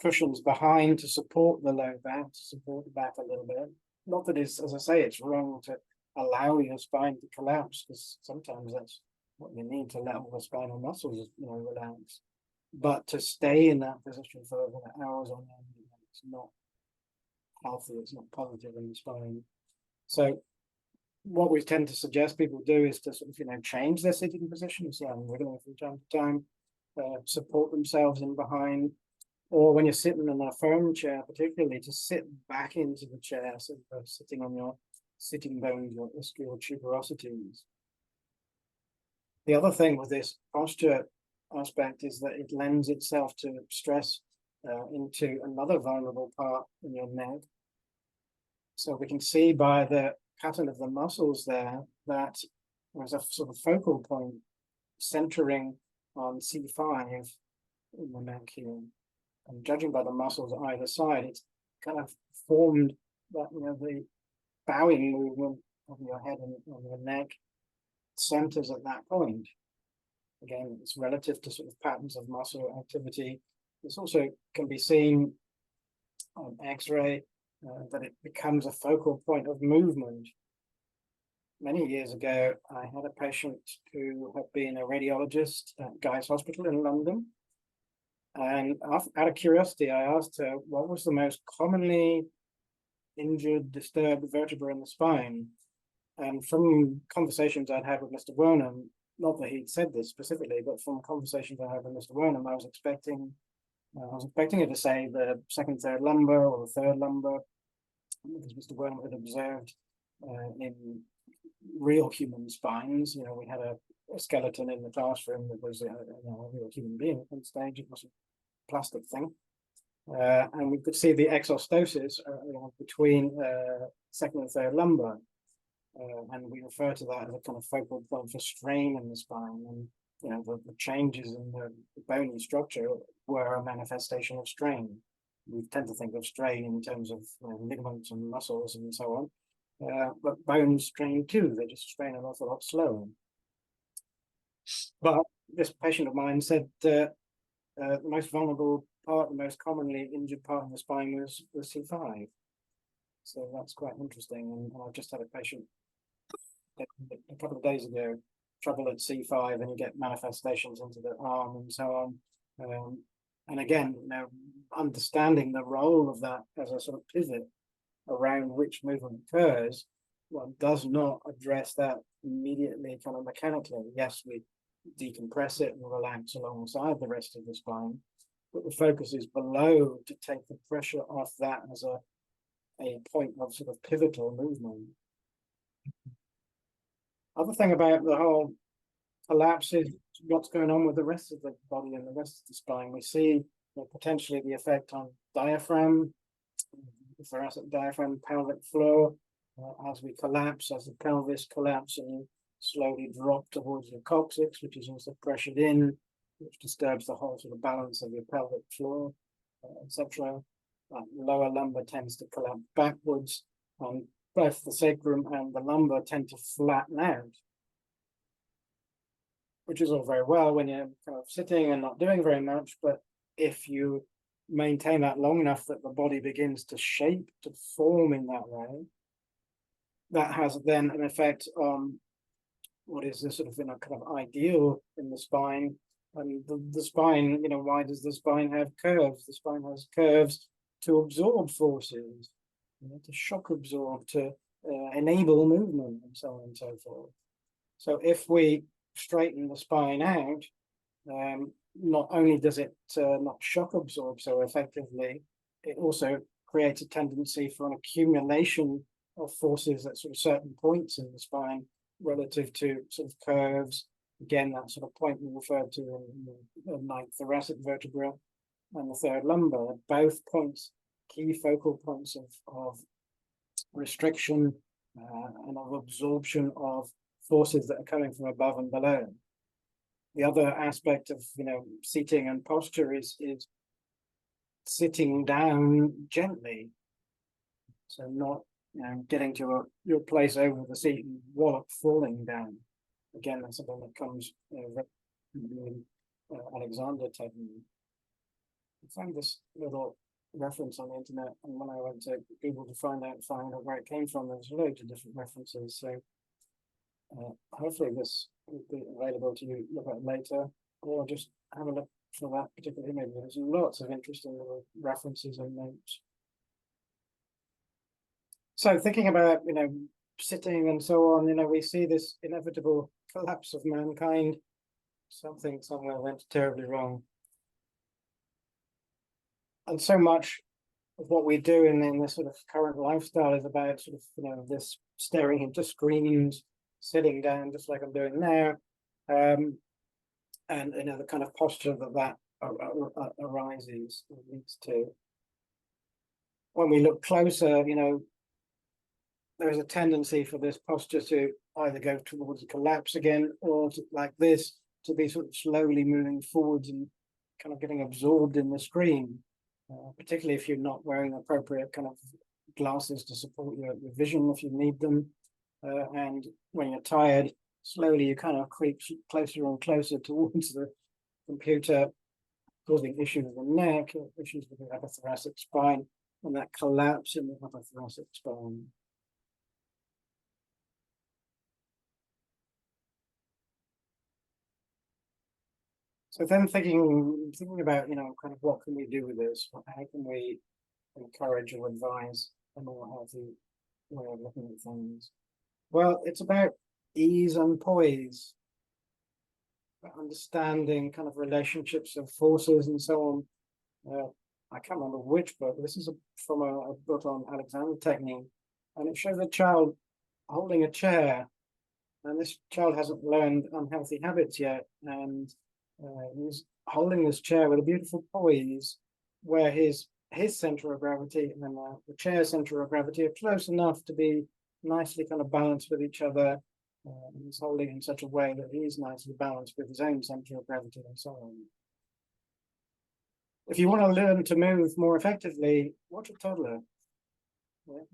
Speaker 3: cushions behind to support the low back, to support the back a little bit. Not that it's, as I say, it's wrong to allow your spine to collapse, because sometimes that's what you need to let all the spinal muscles, relax. But to stay in that position for hours on end, it's not healthy, it's not positive in the spine. So what we tend to suggest people do is to sort of, change their sitting positions regularly from time to time, support themselves in behind, or when you're sitting in a firm chair, particularly to sit back into the chair, so you're sitting on your sitting bones, your ischial tuberosities. The other thing with this posture aspect is that it lends itself to stress into another vulnerable part in your neck. So we can see by the pattern of the muscles there that there's a sort of focal point centering on C5 in the neck here. And judging by the muscles on either side, it's kind of formed that, the bowing movement of your head and on your neck centers at that point. Again, it's relative to sort of patterns of muscle activity. This also can be seen on X-ray, that it becomes a focal point of movement. Many years ago, I had a patient who had been a radiologist at Guy's Hospital in London. And out of curiosity, I asked her what was the most commonly injured, disturbed vertebra in the spine. And from conversations I'd had with Mr. Wernham, not that he'd said this specifically, but from conversations I had with Mr. Wernham, I was expecting her to say the second, third lumbar or the third lumbar, because Mr. Wernham had observed in real human spines. We had a skeleton in the classroom that was a real human being at one stage. It wasn't a plastic thing. And we could see the exostosis between second and third lumbar. And we refer to that as a kind of focal point for strain in the spine. And the changes in the bony structure were a manifestation of strain. We tend to think of strain in terms of ligaments and muscles and so on. But bones strain too, they just strain an awful lot slower. But this patient of mine said the most vulnerable part, the most commonly injured part of the spine was C5. So that's quite interesting. And I've just had a patient a couple of days ago, trouble at C5, and you get manifestations into the arm and so on. And again, you know, understanding the role of that as a sort of pivot around which movement occurs, one does not address that immediately kind of mechanically. Yes, we decompress it and relax alongside the rest of the spine, but the focus is below to take the pressure off that as a point of sort of pivotal movement. Other thing about the whole collapse is what's going on with the rest of the body and the rest of the spine. We see, you know, potentially the effect on diaphragm, the thoracic diaphragm, pelvic floor, as we collapse, as the pelvis collapses, and you slowly drop towards your coccyx, which is also pressured in, which disturbs the whole sort of balance of your pelvic floor, etc. Lower lumbar tends to collapse backwards, and both the sacrum and the lumbar tend to flatten out, which is all very well when you're kind of sitting and not doing very much, but if you maintain that long enough that the body begins to shape, to form in that way, that has then an effect on what is the sort of, you know, kind of ideal in the spine. And the spine, you know, why does the spine have curves? The spine has curves to absorb forces, you know, to shock absorb, to enable movement, and so on and so forth. So if we straighten the spine out, not only does it not shock absorb so effectively, it also creates a tendency for an accumulation of forces at sort of certain points in the spine relative to sort of curves. Again, that sort of point we referred to in the ninth thoracic vertebra and the third lumbar, both points, key focal points of restriction and of absorption of forces that are coming from above and below. The other aspect of, you know, seating and posture is sitting down gently, so not, you know, getting to your place over the seat and wallop falling down. Again, that's something that comes in Alexander technique. I found this little reference on the internet, and when I went to Google to find out where it came from, there's loads of different references. So hopefully this will be available to you look at later, or just have a look for that particular image. There's lots of interesting little references and notes. So thinking about, you know, sitting and so on, you know, we see this inevitable collapse of mankind. Something somewhere went terribly wrong. And so much of what we do in this sort of current lifestyle is about sort of, you know, this staring into screens, sitting down just like I'm doing now, and, you know, the kind of posture that arises, leads to. When we look closer, you know, there's a tendency for this posture to either go towards a collapse again, or to, like this, to be sort of slowly moving forwards and kind of getting absorbed in the screen, particularly if you're not wearing appropriate kind of glasses to support your vision if you need them. And when you're tired, slowly you kind of creep closer and closer towards the computer, causing issues with the neck, issues with the upper thoracic spine, and that collapse in the upper thoracic spine. So then thinking about, you know, kind of what can we do with this? How can we encourage or advise a more healthy way of looking at things? Well, it's about ease and poise, about understanding kind of relationships of forces and so on. I can't remember which book. This is from a book on Alexander technique, and it shows a child holding a chair, and this child hasn't learned unhealthy habits yet, and he's holding this chair with a beautiful poise, where his center of gravity and the chair's center of gravity are close enough to be nicely kind of balanced with each other. He's holding in such a way that he's nicely balanced with his own center of gravity and so on. If you want to learn to move more effectively, watch a toddler.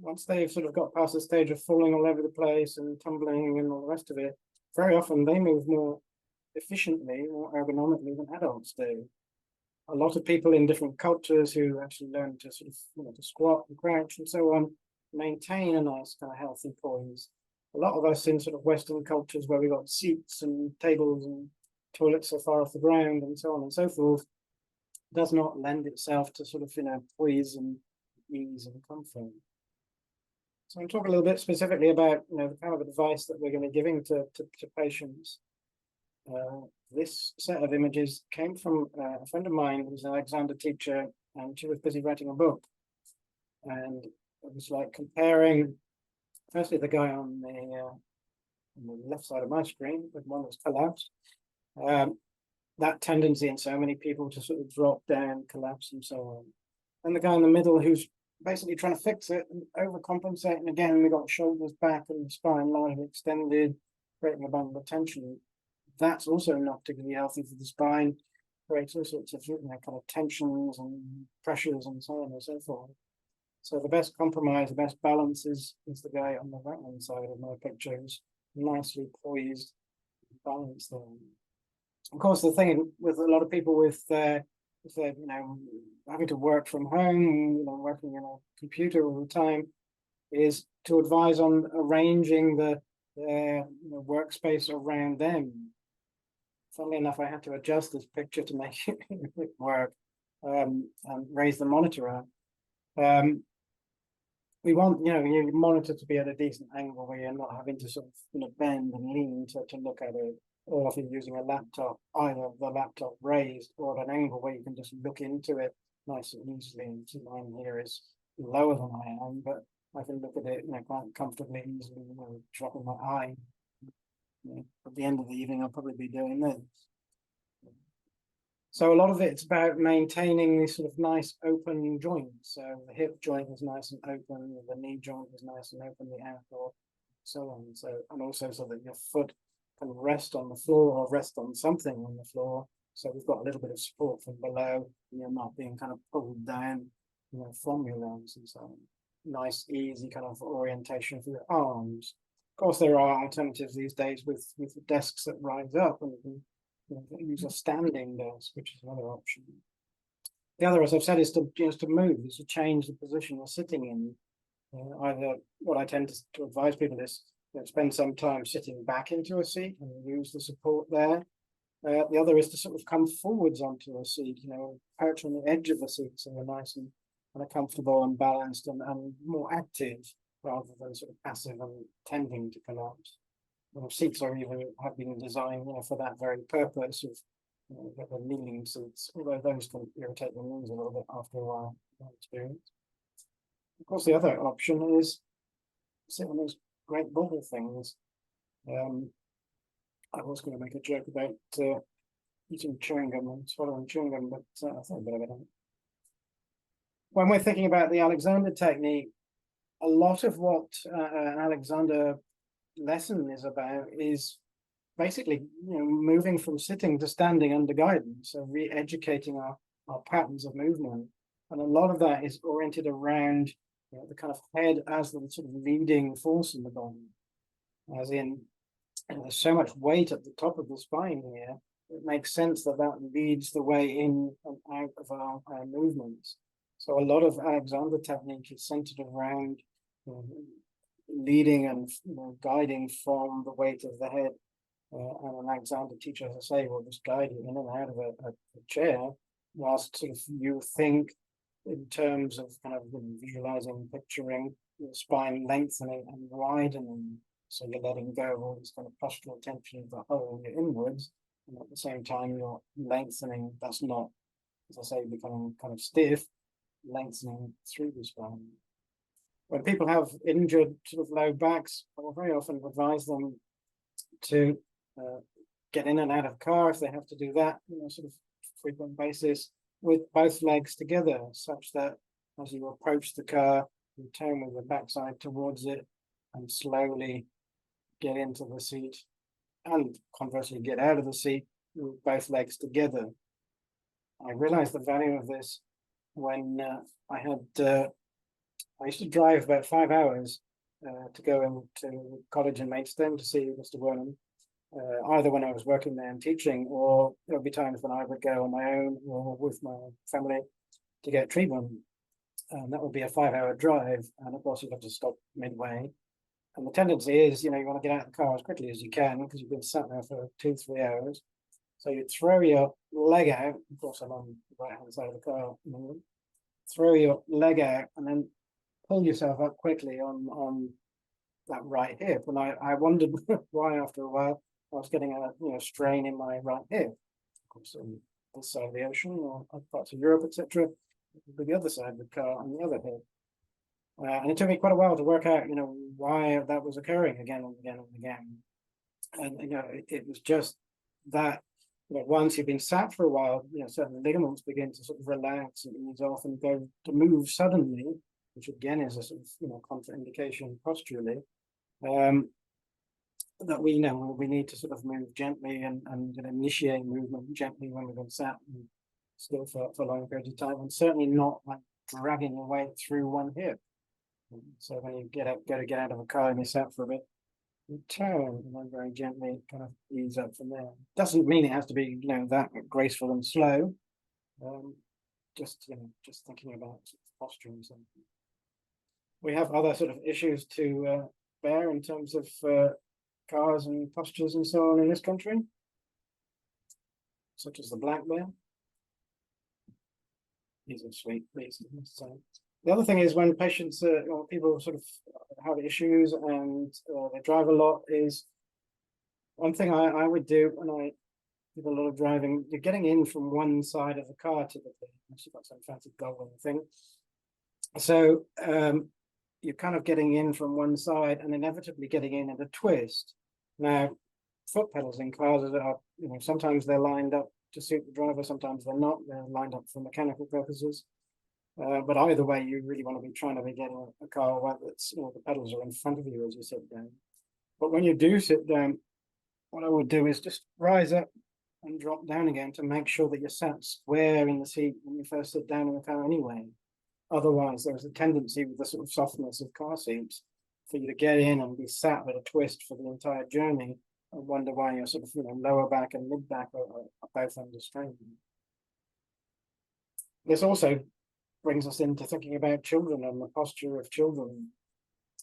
Speaker 3: Once they've sort of got past the stage of falling all over the place and tumbling and all the rest of it, very often they move more efficiently, more ergonomically than adults do. A lot of people in different cultures who actually learn to sort of, you know, to squat and crouch and so on, maintain a nice kind of healthy poise. A lot of us in sort of Western cultures where we got seats and tables and toilets so far off the ground and so on and so forth, does not lend itself to sort of, poise and ease and comfort. So I'm talking a little bit specifically about, the kind of advice that we're going to be giving to patients. This set of images came from a friend of mine who's an Alexander teacher, and she was busy writing a book. And it was like comparing, firstly, the guy on the left side of my screen, with one that's collapsed. That tendency in so many people to sort of drop down, collapse, and so on. And the guy in the middle who's basically trying to fix it and overcompensate. And again, we got shoulders back and the spine largely extended, creating a bundle of tension. That's also not particularly healthy for the spine, creates all sorts of kind of tensions and pressures and so on and so forth. So the best compromise, the best balance is the guy on the right-hand side of my picture, who's nicely poised, balanced there. Of course, the thing with a lot of people with having to work from home, working in a computer all the time, is to advise on arranging the workspace around them. Funnily enough, I had to adjust this picture to make it work and raise the monitor up. We want your monitor to be at a decent angle where you're not having to sort of bend and lean to look at it. Or if you're using a laptop, either the laptop raised or at an angle where you can just look into it nice and easily. And mine here is lower than I am, but I can look at it quite comfortably, easily, dropping my eye. At the end of the evening, I'll probably be doing this. So a lot of it's about maintaining these sort of nice open joints. So the hip joint is nice and open, the knee joint is nice and open, the ankle, so on. So, and also so that your foot can rest on the floor or rest on something on the floor. So we've got a little bit of support from below, and you're not being kind of pulled down, from your arms and so on. Nice, easy kind of orientation for your arms. Of course, there are alternatives these days with desks that rise up, and you can use a standing desk, which is another option. The other, as I've said, is to move, is to change the position you're sitting in. Either what I tend to advise people is spend some time sitting back into a seat and use the support there. The other is to sort of come forwards onto a seat, perch on the edge of the seat, so you're nice and kind of comfortable and balanced and more active, rather than sort of passive and tending to collapse. Seats have been designed, for that very purpose of the kneeling seats, although those can irritate the knees a little bit after a while, my experience. Of course, the other option is sit on those great bubble things. I was going to make a joke about eating chewing gum and swallowing chewing gum, but I thought a bit of it. When we're thinking about the Alexander technique, a lot of what an Alexander lesson is about is basically moving from sitting to standing under guidance, so re-educating our patterns of movement. And a lot of that is oriented around the kind of head as the sort of leading force in the body, as in there's so much weight at the top of the spine here, it makes sense that leads the way in and out of our movements. So a lot of Alexander technique is centered around leading and guiding from the weight of the head. And an Alexander teacher, as I say, will just guide you in and out of a chair, whilst sort of you think in terms of kind of visualizing, picturing the spine lengthening and widening. So you're letting go of all this kind of postural tension of the whole inwards, and at the same time you're lengthening. That's not, as I say, becoming kind of stiff, lengthening through the spine. When people have injured sort of low backs, I will very often advise them to get in and out of car if they have to do that, sort of frequent basis, with both legs together, such that as you approach the car, you turn with the backside towards it and slowly get into the seat, and conversely get out of the seat with both legs together. I realized the value of this when I used to drive about 5 hours to go into college in Maidstone to see Mr. Wernham, either when I was working there and teaching, or there would be times when I would go on my own or with my family to get treatment. And that would be a 5-hour drive. And of course, you'd have to stop midway. And the tendency is, you want to get out of the car as quickly as you can because you've been sat there for 2-3 hours. So you throw your leg out. Of course, I'm on the right-hand side of the car. Throw your leg out and then pull yourself up quickly on that right hip. And I wondered why after a while I was getting a strain in my right hip. Of course, on this side of the ocean or other parts of Europe, etc. With the other side of the car on the other hip. And it took me quite a while to work out, why that was occurring again and again and again. And, it was just that, once you've been sat for a while, certain ligaments begin to sort of relax and ease off and go to move suddenly, which again is a sort of, contraindication posturally, that we know we need to sort of move gently and initiate movement gently when we've been sat and still for long periods of time, and certainly not like dragging your weight through one hip. So when you get out of a car and you sat for a bit, you turn and then very gently kind of ease up from there. Doesn't mean it has to be that graceful and slow. Just thinking about posture and something. We have other sort of issues to bear in terms of cars and postures and so on in this country, such as the black bear. These are sweet, these. The other thing is when patients, people sort of have issues and they drive a lot, is one thing I would do when I do a lot of driving, you're getting in from one side of the car typically, unless you've got some fancy golden thing. So you're kind of getting in from one side and inevitably getting in at a twist. Now, foot pedals in cars are, sometimes they're lined up to suit the driver, sometimes they're not, they're lined up for mechanical purposes. But either way, you really want to be trying to be getting a car where that's, the pedals are in front of you as you sit down. But when you do sit down, what I would do is just rise up and drop down again to make sure that you're sat square in the seat when you first sit down in the car anyway. Otherwise, there's a tendency with the sort of softness of car seats for you to get in and be sat with a twist for the entire journey and wonder why your sort of, lower back and mid back are both under strain. This also brings us into thinking about children and the posture of children.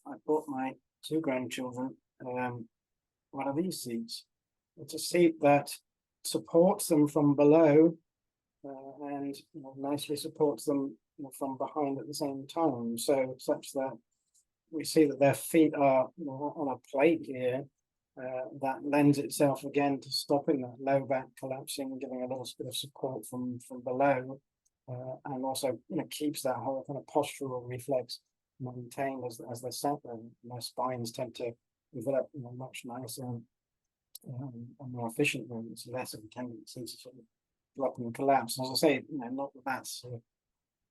Speaker 3: I bought my 2 grandchildren one of these seats. It's a seat that supports them from below and nicely supports them from behind at the same time. So such that we see that their feet are on a plate here that lends itself again to stopping that low back collapsing, giving a little bit of support from below. And also, keeps that whole kind of postural reflex maintained as they're sat there. Their spines tend to develop much nicer and more efficiently. It's less of a tendency to sort of drop and collapse. As I say, not that that's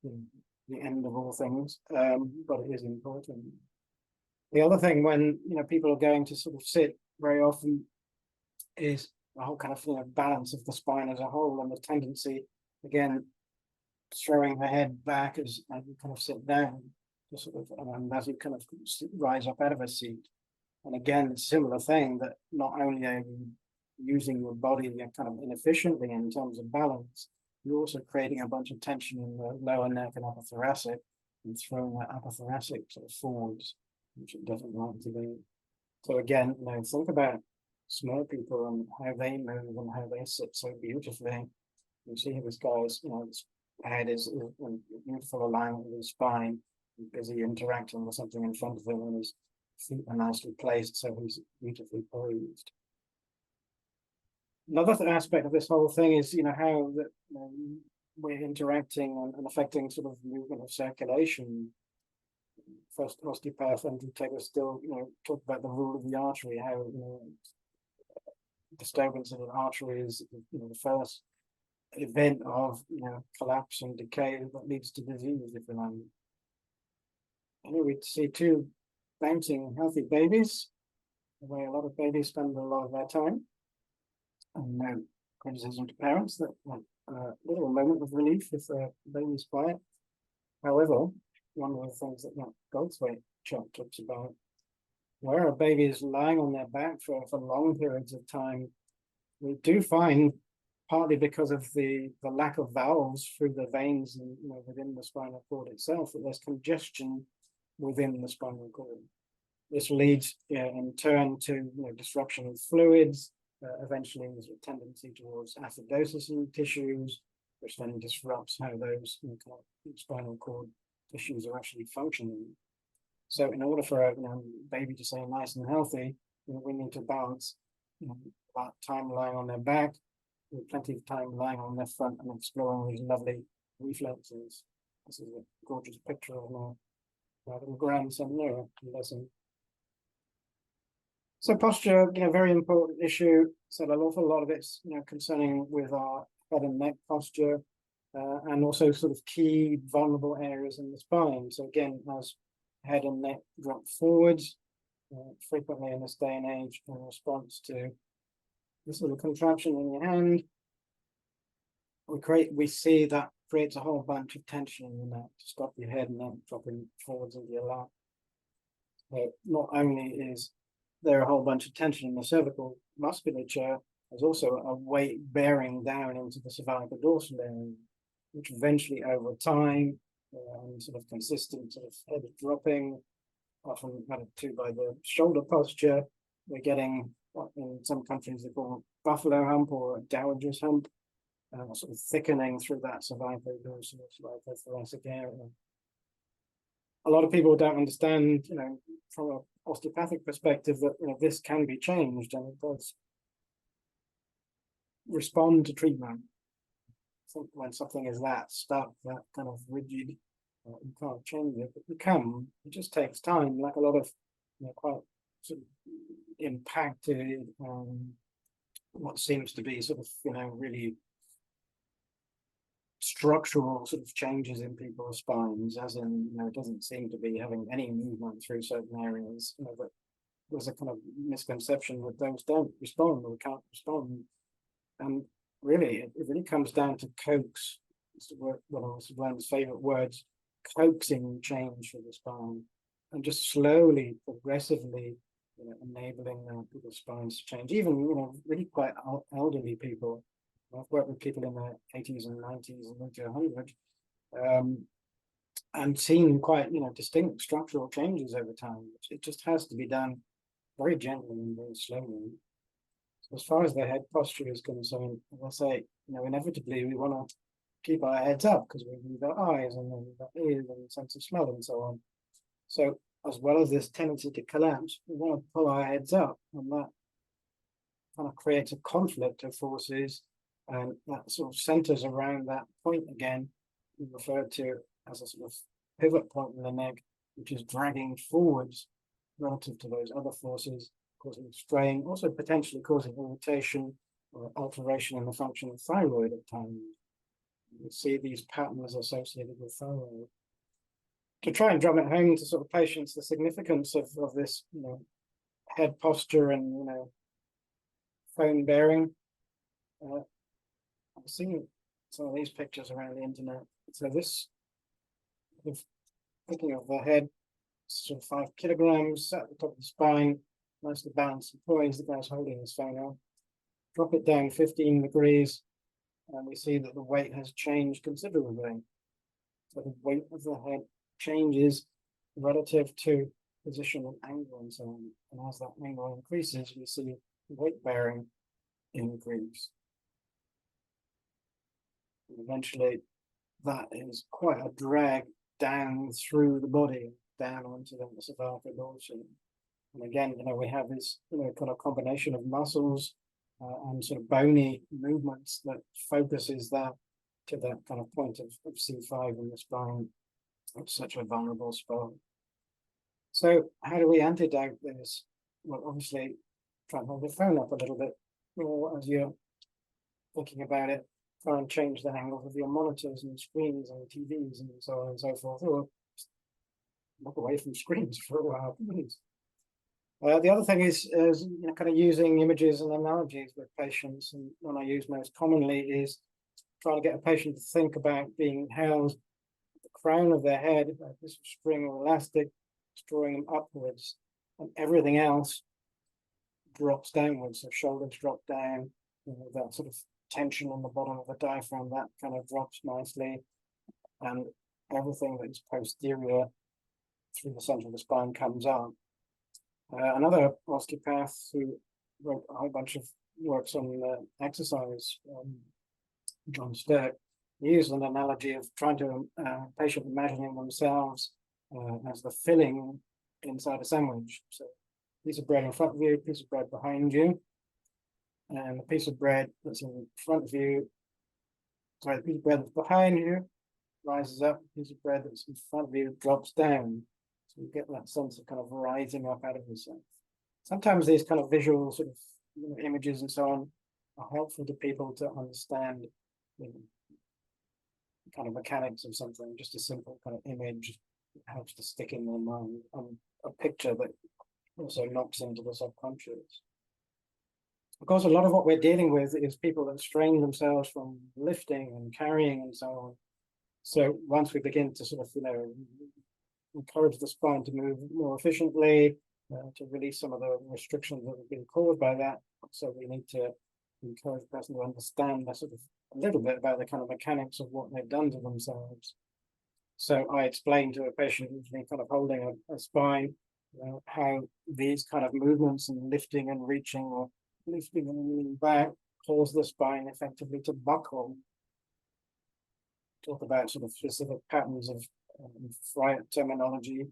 Speaker 3: the end of all things, but it is important. The other thing when people are going to sort of sit very often is the whole kind of balance of the spine as a whole, and the tendency again throwing the head back as you kind of sit down, to sort of as you kind of rise up out of a seat. And again, similar thing, that not only are you using your body kind of inefficiently in terms of balance, you're also creating a bunch of tension in the lower neck and upper thoracic and throwing that upper thoracic sort of forwards, which it doesn't want to be. So again, think about small people and how they move and how they sit so beautifully. You see this guy's, his head is in beautiful alignment with his spine, busy interacting with something in front of him, and his feet are nicely placed, so he's beautifully poised. Another aspect of this whole thing is, how that we're interacting and affecting sort of movement of circulation. First osteopath and T.E still, talk about the rule of the artery, how disturbance of an artery is, the first event of collapse and decay that leads to disease, if you like. Anyway, we see 2 bouncing healthy babies, the way a lot of babies spend a lot of their time. And no criticism to parents, that a little moment of relief if the baby's quiet. However, one of the things that Goldswaite talks about, where a baby is lying on their back for long periods of time, we do find partly because of the lack of valves through the veins and within the spinal cord itself, that there's congestion within the spinal cord. This leads in turn to disruption of fluids. Eventually, there's a tendency towards acidosis in tissues, which then disrupts how those spinal cord tissues are actually functioning. So, in order for a baby to stay nice and healthy, we need to balance that time lying on their back with plenty of time lying on their front and exploring these lovely reflexes. This is a gorgeous picture of my little grandson there. So posture, very important issue. So an awful lot of it's concerning with our head and neck posture, and also sort of key vulnerable areas in the spine. So again, as head and neck drop forwards, frequently in this day and age, in response to this little contraption in your hand, we see that creates a whole bunch of tension in the neck to stop your head and neck dropping forwards into your lap. So not only is there a whole bunch of tension in the cervical musculature, there's also a weight bearing down into the cervical dorsal area, which eventually over time, and sort of consistent sort of head dropping, often added to by the shoulder posture, we're getting what in some countries they call a buffalo hump or a dowager's hump, sort of thickening through that cervical dorsal thoracic area. A lot of people don't understand, from an osteopathic perspective, that this can be changed and it does respond to treatment. I think when something is that stuck, that kind of rigid, you can't change it. But you can. It just takes time. Like a lot of quite sort of impacted, what seems to be sort of really structural sort of changes in people's spines, as in it doesn't seem to be having any movement through certain areas. But there's a kind of misconception that those don't respond or can't respond, and really it really comes down to coax. It's one of Wernham's favorite words: coaxing change for the spine, and just slowly, progressively, enabling people's spines to change. Even really quite elderly people. I've worked with people in their 80s and 90s and into 100, and seen quite distinct structural changes over time. It just has to be done very gently and very slowly. So as far as the head posture is concerned, as I say, inevitably we want to keep our heads up because we move our eyes and then our ears and sense of smell and so on. So as well as this tendency to collapse, we want to pull our heads up, and that kind of creates a conflict of forces. And that sort of centers around that point again, referred to as a sort of pivot point in the neck, which is dragging forwards relative to those other forces, causing strain, also potentially causing irritation or alteration in the function of thyroid at times. You see these patterns associated with thyroid. To try and drum it home to sort of patients, the significance of this, head posture and, phone bearing. I've seen some of these pictures around the internet. So this, thinking of the head, sort of 5 kilograms at the top of the spine, nicely balanced and poised. The guy's holding his phone out. Drop it down 15 degrees, and we see that the weight has changed considerably. So the weight of the head changes relative to position and angle and so on. And as that angle increases, we see weight bearing increase. Eventually, that is quite a drag down through the body, down onto the cervical dorsum. And again, we have this, kind of combination of muscles and sort of bony movements that focuses that to that kind of point of C5 in the spine. It's such a vulnerable spot. So how do we antidote this? Well, obviously, try and hold the phone up a little bit more as you're thinking about it. Try and change the angles of your monitors and screens and TVs and so on and so forth, or look away from screens for a while, please. The other thing is kind of using images and analogies with patients, and one I use most commonly is trying to get a patient to think about being housed at the crown of their head, like this string or elastic, drawing them upwards, and everything else drops downwards. So shoulders drop down, that sort of tension on the bottom of the diaphragm, that kind of drops nicely, and everything that is posterior through the center of the spine comes up. Another osteopath who wrote a whole bunch of works on exercise, John Wernham, he used an analogy of trying to patient imagining themselves as the filling inside a sandwich. So piece of bread in front of you, piece of bread behind you, and the piece of bread that's in front of you, sorry, the piece of bread that's behind you rises up, the piece of bread that's in front of you drops down. So you get that sense of kind of rising up out of yourself. Sometimes these kind of visual sort of images and so on are helpful to people to understand kind of mechanics of something. Just a simple kind of image helps to stick in their mind, a picture that also knocks into the subconscious. Of course, a lot of what we're dealing with is people that strain themselves from lifting and carrying and so on. So once we begin to sort of, encourage the spine to move more efficiently, to release some of the restrictions that have been caused by that. So we need to encourage the person to understand a little bit about the kind of mechanics of what they've done to themselves. So I explained to a patient usually kind of holding a spine, how these kind of movements and lifting and reaching or lifting and leaning back cause the spine effectively to buckle. Talk about sort of specific patterns of Friat terminology,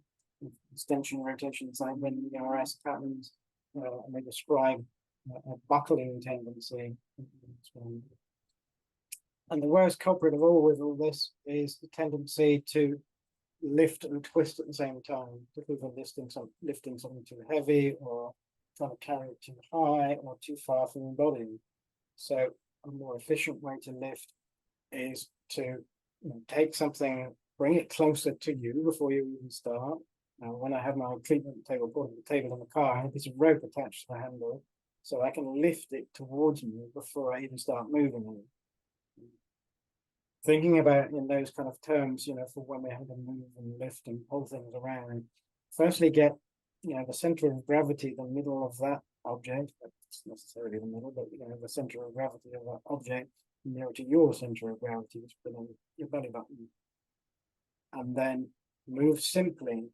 Speaker 3: extension, rotation, side bending, RS patterns, and they describe a buckling tendency. And the worst culprit of all with all this is the tendency to lift and twist at the same time, particularly for lifting something too heavy or trying to carry it too high or too far from the body. So a more efficient way to lift is to take something, bring it closer to you before you even start. Now, when I have my treatment table, brought the table in the car, I have this rope attached to the handle, so I can lift it towards me before I even start moving it. Thinking about in those kind of terms, for when we have to move and lift and pull things around, firstly get, the center of gravity, the middle of that object, not necessarily the middle, but, the center of gravity of that object near to your center of gravity, which is on your belly button. And then move simply.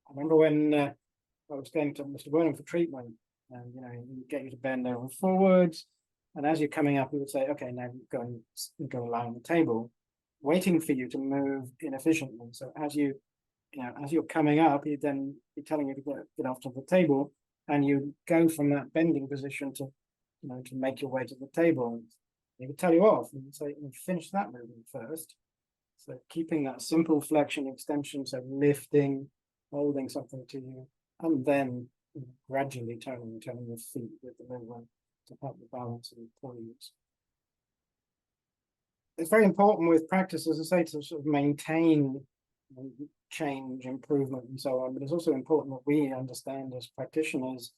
Speaker 3: I remember when I was going to Mr. Wernham for treatment, and he would get you to bend over forwards, and as you're coming up, he would say, "Okay, now go lie on the table," waiting for you to move inefficiently. So as you're coming up, he'd then be telling you to get off to the table, and you go from that bending position to make your way to the table. He would tell you off and say, "Finish that movement first." So keeping that simple flexion extension, so lifting, holding something to you, and then gradually turning your feet with the movement to help the balance and poise. It's very important with practice, as I say, to sort of maintain change, improvement, and so on. But it's also important that we understand as practitioners,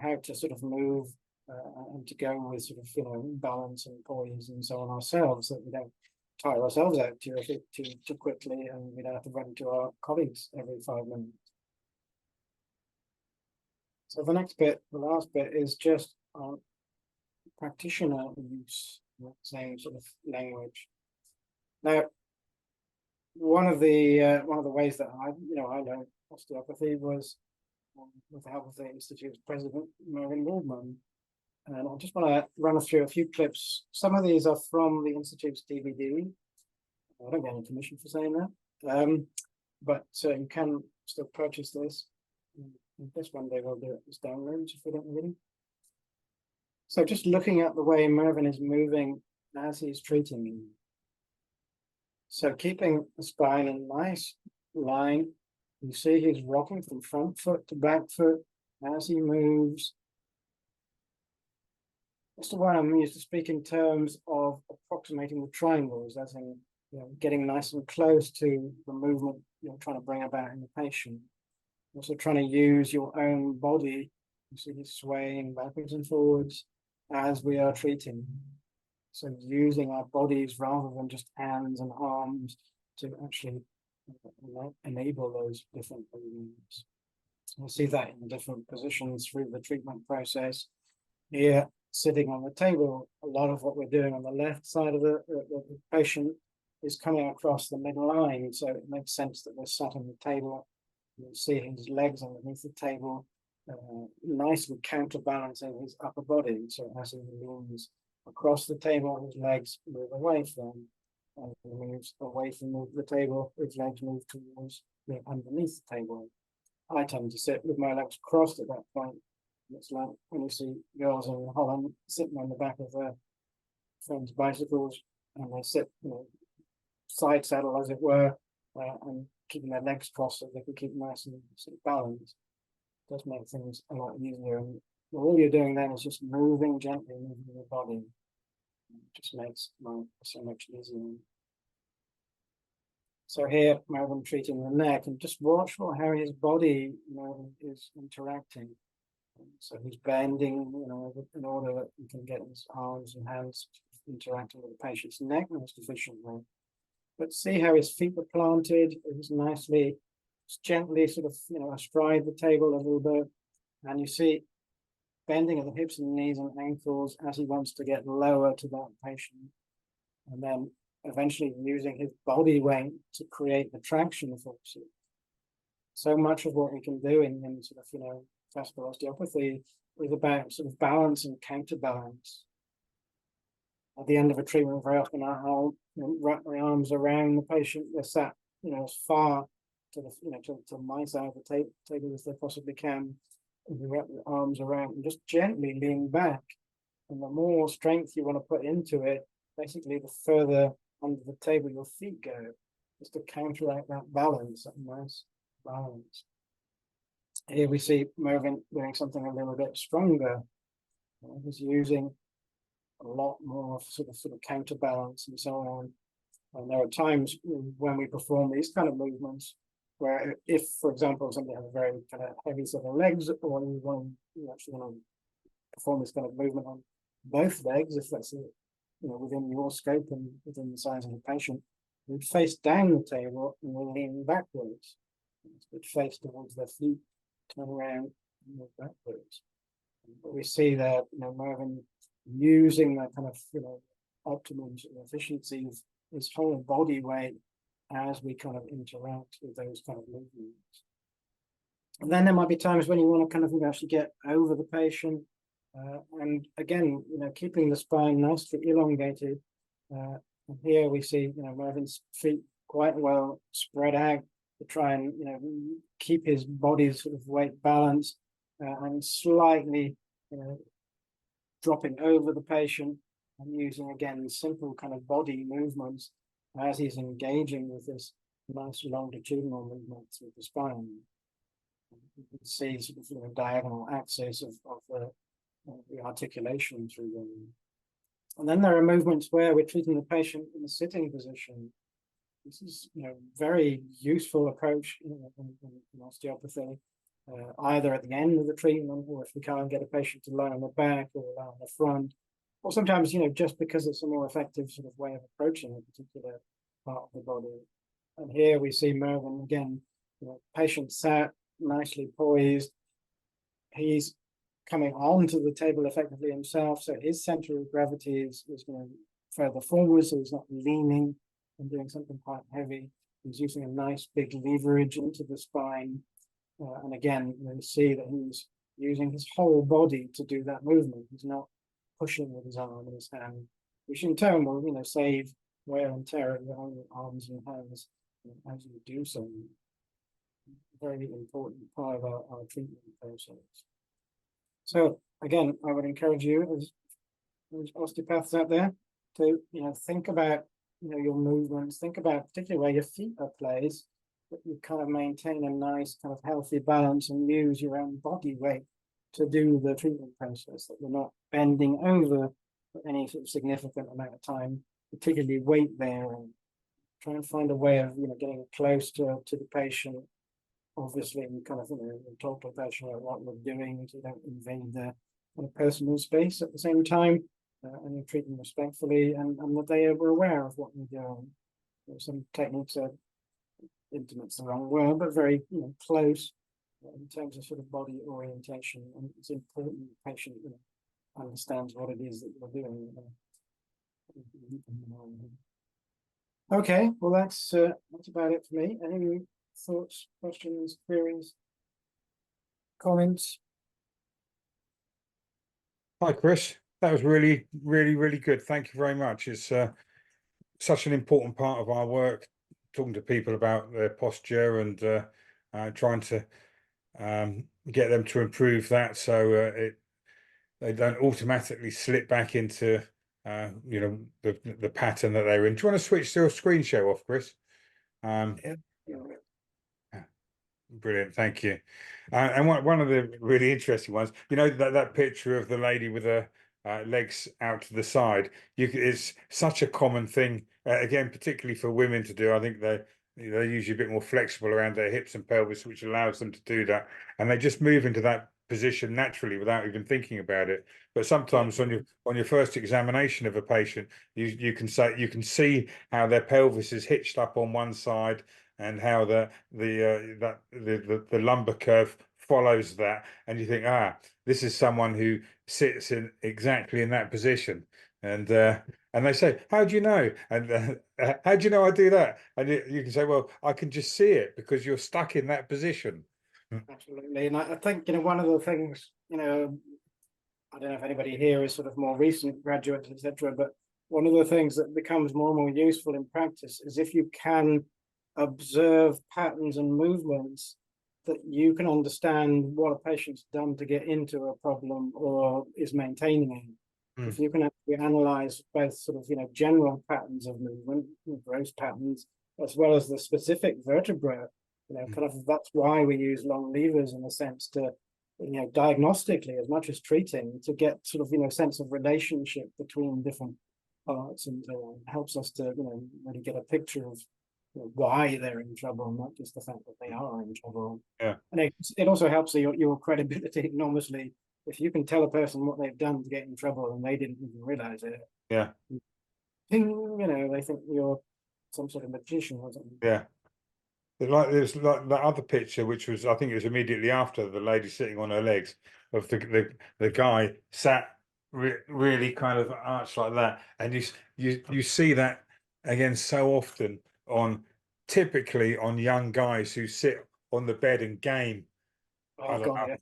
Speaker 3: how to sort of move and to go with sort of balance and poise and so on ourselves, so that we don't tire ourselves out too quickly, and we don't have to run to our colleagues every 5 minutes. So the next bit, the last bit, is just practitioner use, same sort of language. Now, one of the ways that I learned osteopathy was with the help of the Institute's president, John Wernham. And I just want to run through a few clips. Some of these are from the Institute's DVD. I don't get any commission for saying that, but you can still purchase this. I guess one day we'll do it as downloads if we don't already. So just looking at the way Mervyn is moving as he's treating you. So keeping the spine in a nice line, you see he's rocking from front foot to back foot as he moves. Mr. Wernham used to speak in terms of approximating the triangles, as in getting nice and close to the movement you're trying to bring about in the patient. Also trying to use your own body. You see he's swaying backwards and forwards as we are treating. So using our bodies rather than just hands and arms to actually enable those different movements. We'll see that in different positions through the treatment process. Here, sitting on the table. A lot of what we're doing on the left side of the patient is coming across the midline, so it makes sense that we're sat on the table. You see his legs underneath the table, nicely counterbalancing his upper body. So as he leans across the table, his legs move away from, and he moves away from the table, his legs move towards underneath the table. I tend to sit with my legs crossed at that point. It's like when you see girls in Holland sitting on the back of their friends' bicycles, and they sit, side saddle as it were, and keeping their legs crossed so they can keep nice and sort of balanced. It does make things a lot easier. And all you're doing then is just gently moving your body. It just makes life so much easier. So here, I'm treating the neck, and just watch for how his body, is interacting. So he's bending, in order that he can get his arms and hands interacting with the patient's neck most efficiently. But see how his feet are planted. He's nicely, gently sort of, astride the table a little bit. And you see bending of the hips and knees and ankles as he wants to get lower to that patient. And then eventually using his body weight to create the traction forces. So much of what we can do in sort of, classical osteopathy is about sort of balance and counterbalance. At the end of a treatment, very often I'll wrap my arms around the patient. They're sat, as far to the, to my side of the table as they possibly can. And you wrap your arms around and just gently lean back. And the more strength you want to put into it, basically the further under the table your feet go, just to counteract that balance, that nice balance. Here we see Mervyn doing something a little bit stronger. He's using a lot more sort of counterbalance and so on. And there are times when we perform these kind of movements where, if, for example, somebody has a very kind of heavy set of legs, or you actually want to perform this kind of movement on both legs, if that's within your scope and within the size of the patient, we'd face down the table and we're leaning backwards. We'd face towards their feet, turn around and move backwards. But we see that Mervyn using that kind of optimum efficiency of his whole body weight as we kind of interact with those kind of movements. And then there might be times when you want to kind of actually get over the patient, and again, keeping the spine nicely elongated. And here we see Mervyn's feet quite well spread out to try and keep his body's sort of weight balanced, and slightly dropping over the patient and using again simple kind of body movements as he's engaging with this nice longitudinal movements with the spine. You can see sort of diagonal axis of the articulation through them. And then there are movements where we're treating the patient in a sitting position. This is very useful approach in osteopathy, either at the end of the treatment, or if we can't get a patient to lie on the back or lie on the front, or sometimes just because it's a more effective sort of way of approaching a particular part of the body. And here we see Mervyn again, patient sat nicely poised. He's coming onto the table effectively himself, so his center of gravity is going further forward, so he's not leaning and doing something quite heavy. He's using a nice big leverage into the spine, and again, you see that he's using his whole body to do that movement. He's not pushing with his arm and his hand, which in turn will save wear and tear of your own arms and hands as you do so. Very important part of our treatment process. So again, I would encourage you as osteopaths out there to think about your movements, think about particularly where your feet are placed, that you kind of maintain a nice kind of healthy balance and use your own body weight to do the treatment process, that you're not bending over for any sort of significant amount of time, particularly weight bearing. Try and find a way of getting close to the patient. Obviously, you kind of talk to the patient about what we're doing, so you don't invade their kind of personal space at the same time, and you treat them respectfully, and that they are aware of what you're doing. Some techniques are, intimate's the wrong word, but very close in terms of sort of body orientation, and it's important the patient understands what it is that you're doing. Okay, well that's about it for me. Any thoughts, questions, queries, comments?
Speaker 1: Hi, Chris. That was really, really, really good. Thank you very much. It's such an important part of our work, talking to people about their posture and trying to get them to improve that, so they don't automatically slip back into the pattern that they were in. Do you want to switch to a screen show off, Chris?
Speaker 3: Yeah.
Speaker 1: Brilliant, thank you. And one of the really interesting ones, that picture of the lady with her legs out to the side. It's such a common thing, again, particularly for women to do. I think they're usually a bit more flexible around their hips and pelvis, which allows them to do that, and they just move into that position naturally without even thinking about it. But sometimes on your first examination of a patient, you can see how their pelvis is hitched up on one side, and how the lumbar curve follows that, and you think, this is someone who sits in exactly in that position, and they say, how do you know? And how do you know I do that? And you can say, well, I can just see it because you're stuck in that position.
Speaker 3: Absolutely, and I think one of the things, I don't know if anybody here is sort of more recent graduates, etc., but one of the things that becomes more and more useful in practice is if you can observe patterns and movements that you can understand what a patient's done to get into a problem or is maintaining it. If you can actually analyze both sort of general patterns of movement, gross patterns, as well as the specific vertebra, kind of that's why we use long levers in a sense to diagnostically as much as treating, to get sort of sense of relationship between different parts, and helps us to really get a picture of why they're in trouble, not just the fact that they are in trouble.
Speaker 1: Yeah.
Speaker 3: And it also helps your credibility enormously if you can tell a person what they've done to get in trouble and they didn't even realize it.
Speaker 1: Yeah.
Speaker 3: They think you're some sort of magician or something.
Speaker 1: Yeah. There's like that other picture, which was, I think it was immediately after the lady sitting on her legs, of the guy sat really kind of arched like that, and you see that again so often typically on young guys who sit on the bed and game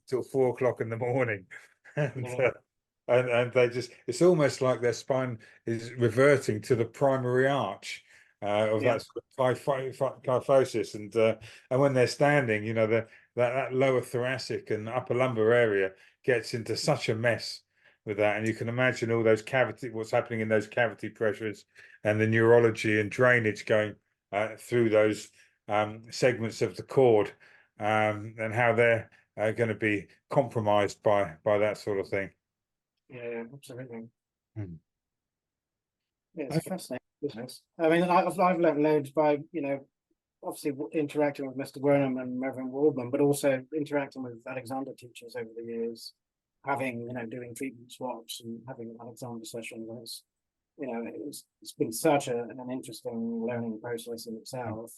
Speaker 1: till 4 o'clock in the morning, and and they just, it's almost like their spine is reverting to the primary arch of that sort of kyphosis, and when they're standing, that lower thoracic and upper lumbar area gets into such a mess with that, and you can imagine all those what's happening in those cavity pressures, and the neurology and drainage going through those segments of the cord, and how they're going to be compromised by that sort of thing.
Speaker 3: Yeah, absolutely.
Speaker 1: Hmm.
Speaker 3: Yeah, it's fascinating business. I mean, I've learned loads by obviously interacting with Mr. Wernham and Reverend Waldman, but also interacting with Alexander teachers over the years, having doing treatment swaps and having Alexander sessions. It's been such an interesting learning process in itself.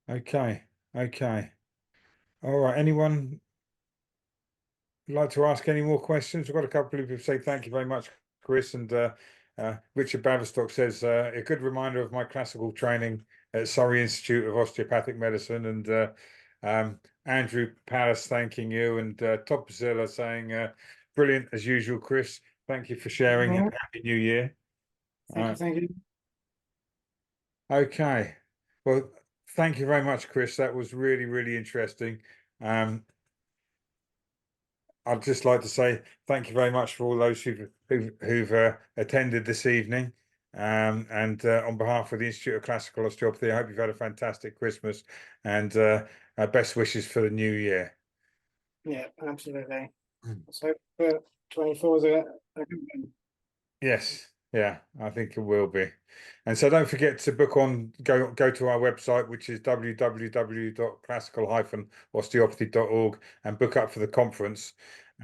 Speaker 1: Okay. All right. Anyone like to ask any more questions? We've got a couple of people say thank you very much, Chris, and Richard Baverstock says a good reminder of my classical training at Surrey Institute of Osteopathic Medicine, and Andrew Palace thanking you, and Todd Priscilla saying brilliant as usual, Chris. Thank you for sharing, and Happy New Year.
Speaker 3: Thank you.
Speaker 1: Okay. Well, thank you very much, Chris. That was really, really interesting. I'd just like to say thank you very much for all those who've attended this evening. And on behalf of the Institute of Classical Osteopathy, I hope you've had a fantastic Christmas, and best wishes for the new year.
Speaker 3: Yeah, absolutely. So 24 is a good one.
Speaker 1: Yes, yeah, I think it will be. And so don't forget to go to our website, which is www.classical-osteopathy.org, and book up for the conference.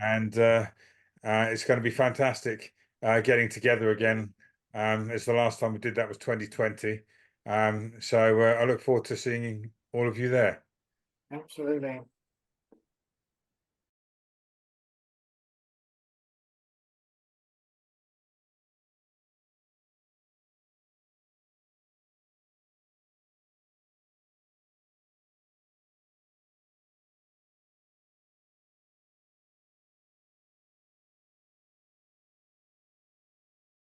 Speaker 1: And it's going to be fantastic getting together again. As the last time we did that was 2020. So I look forward to seeing all of you there.
Speaker 3: Absolutely.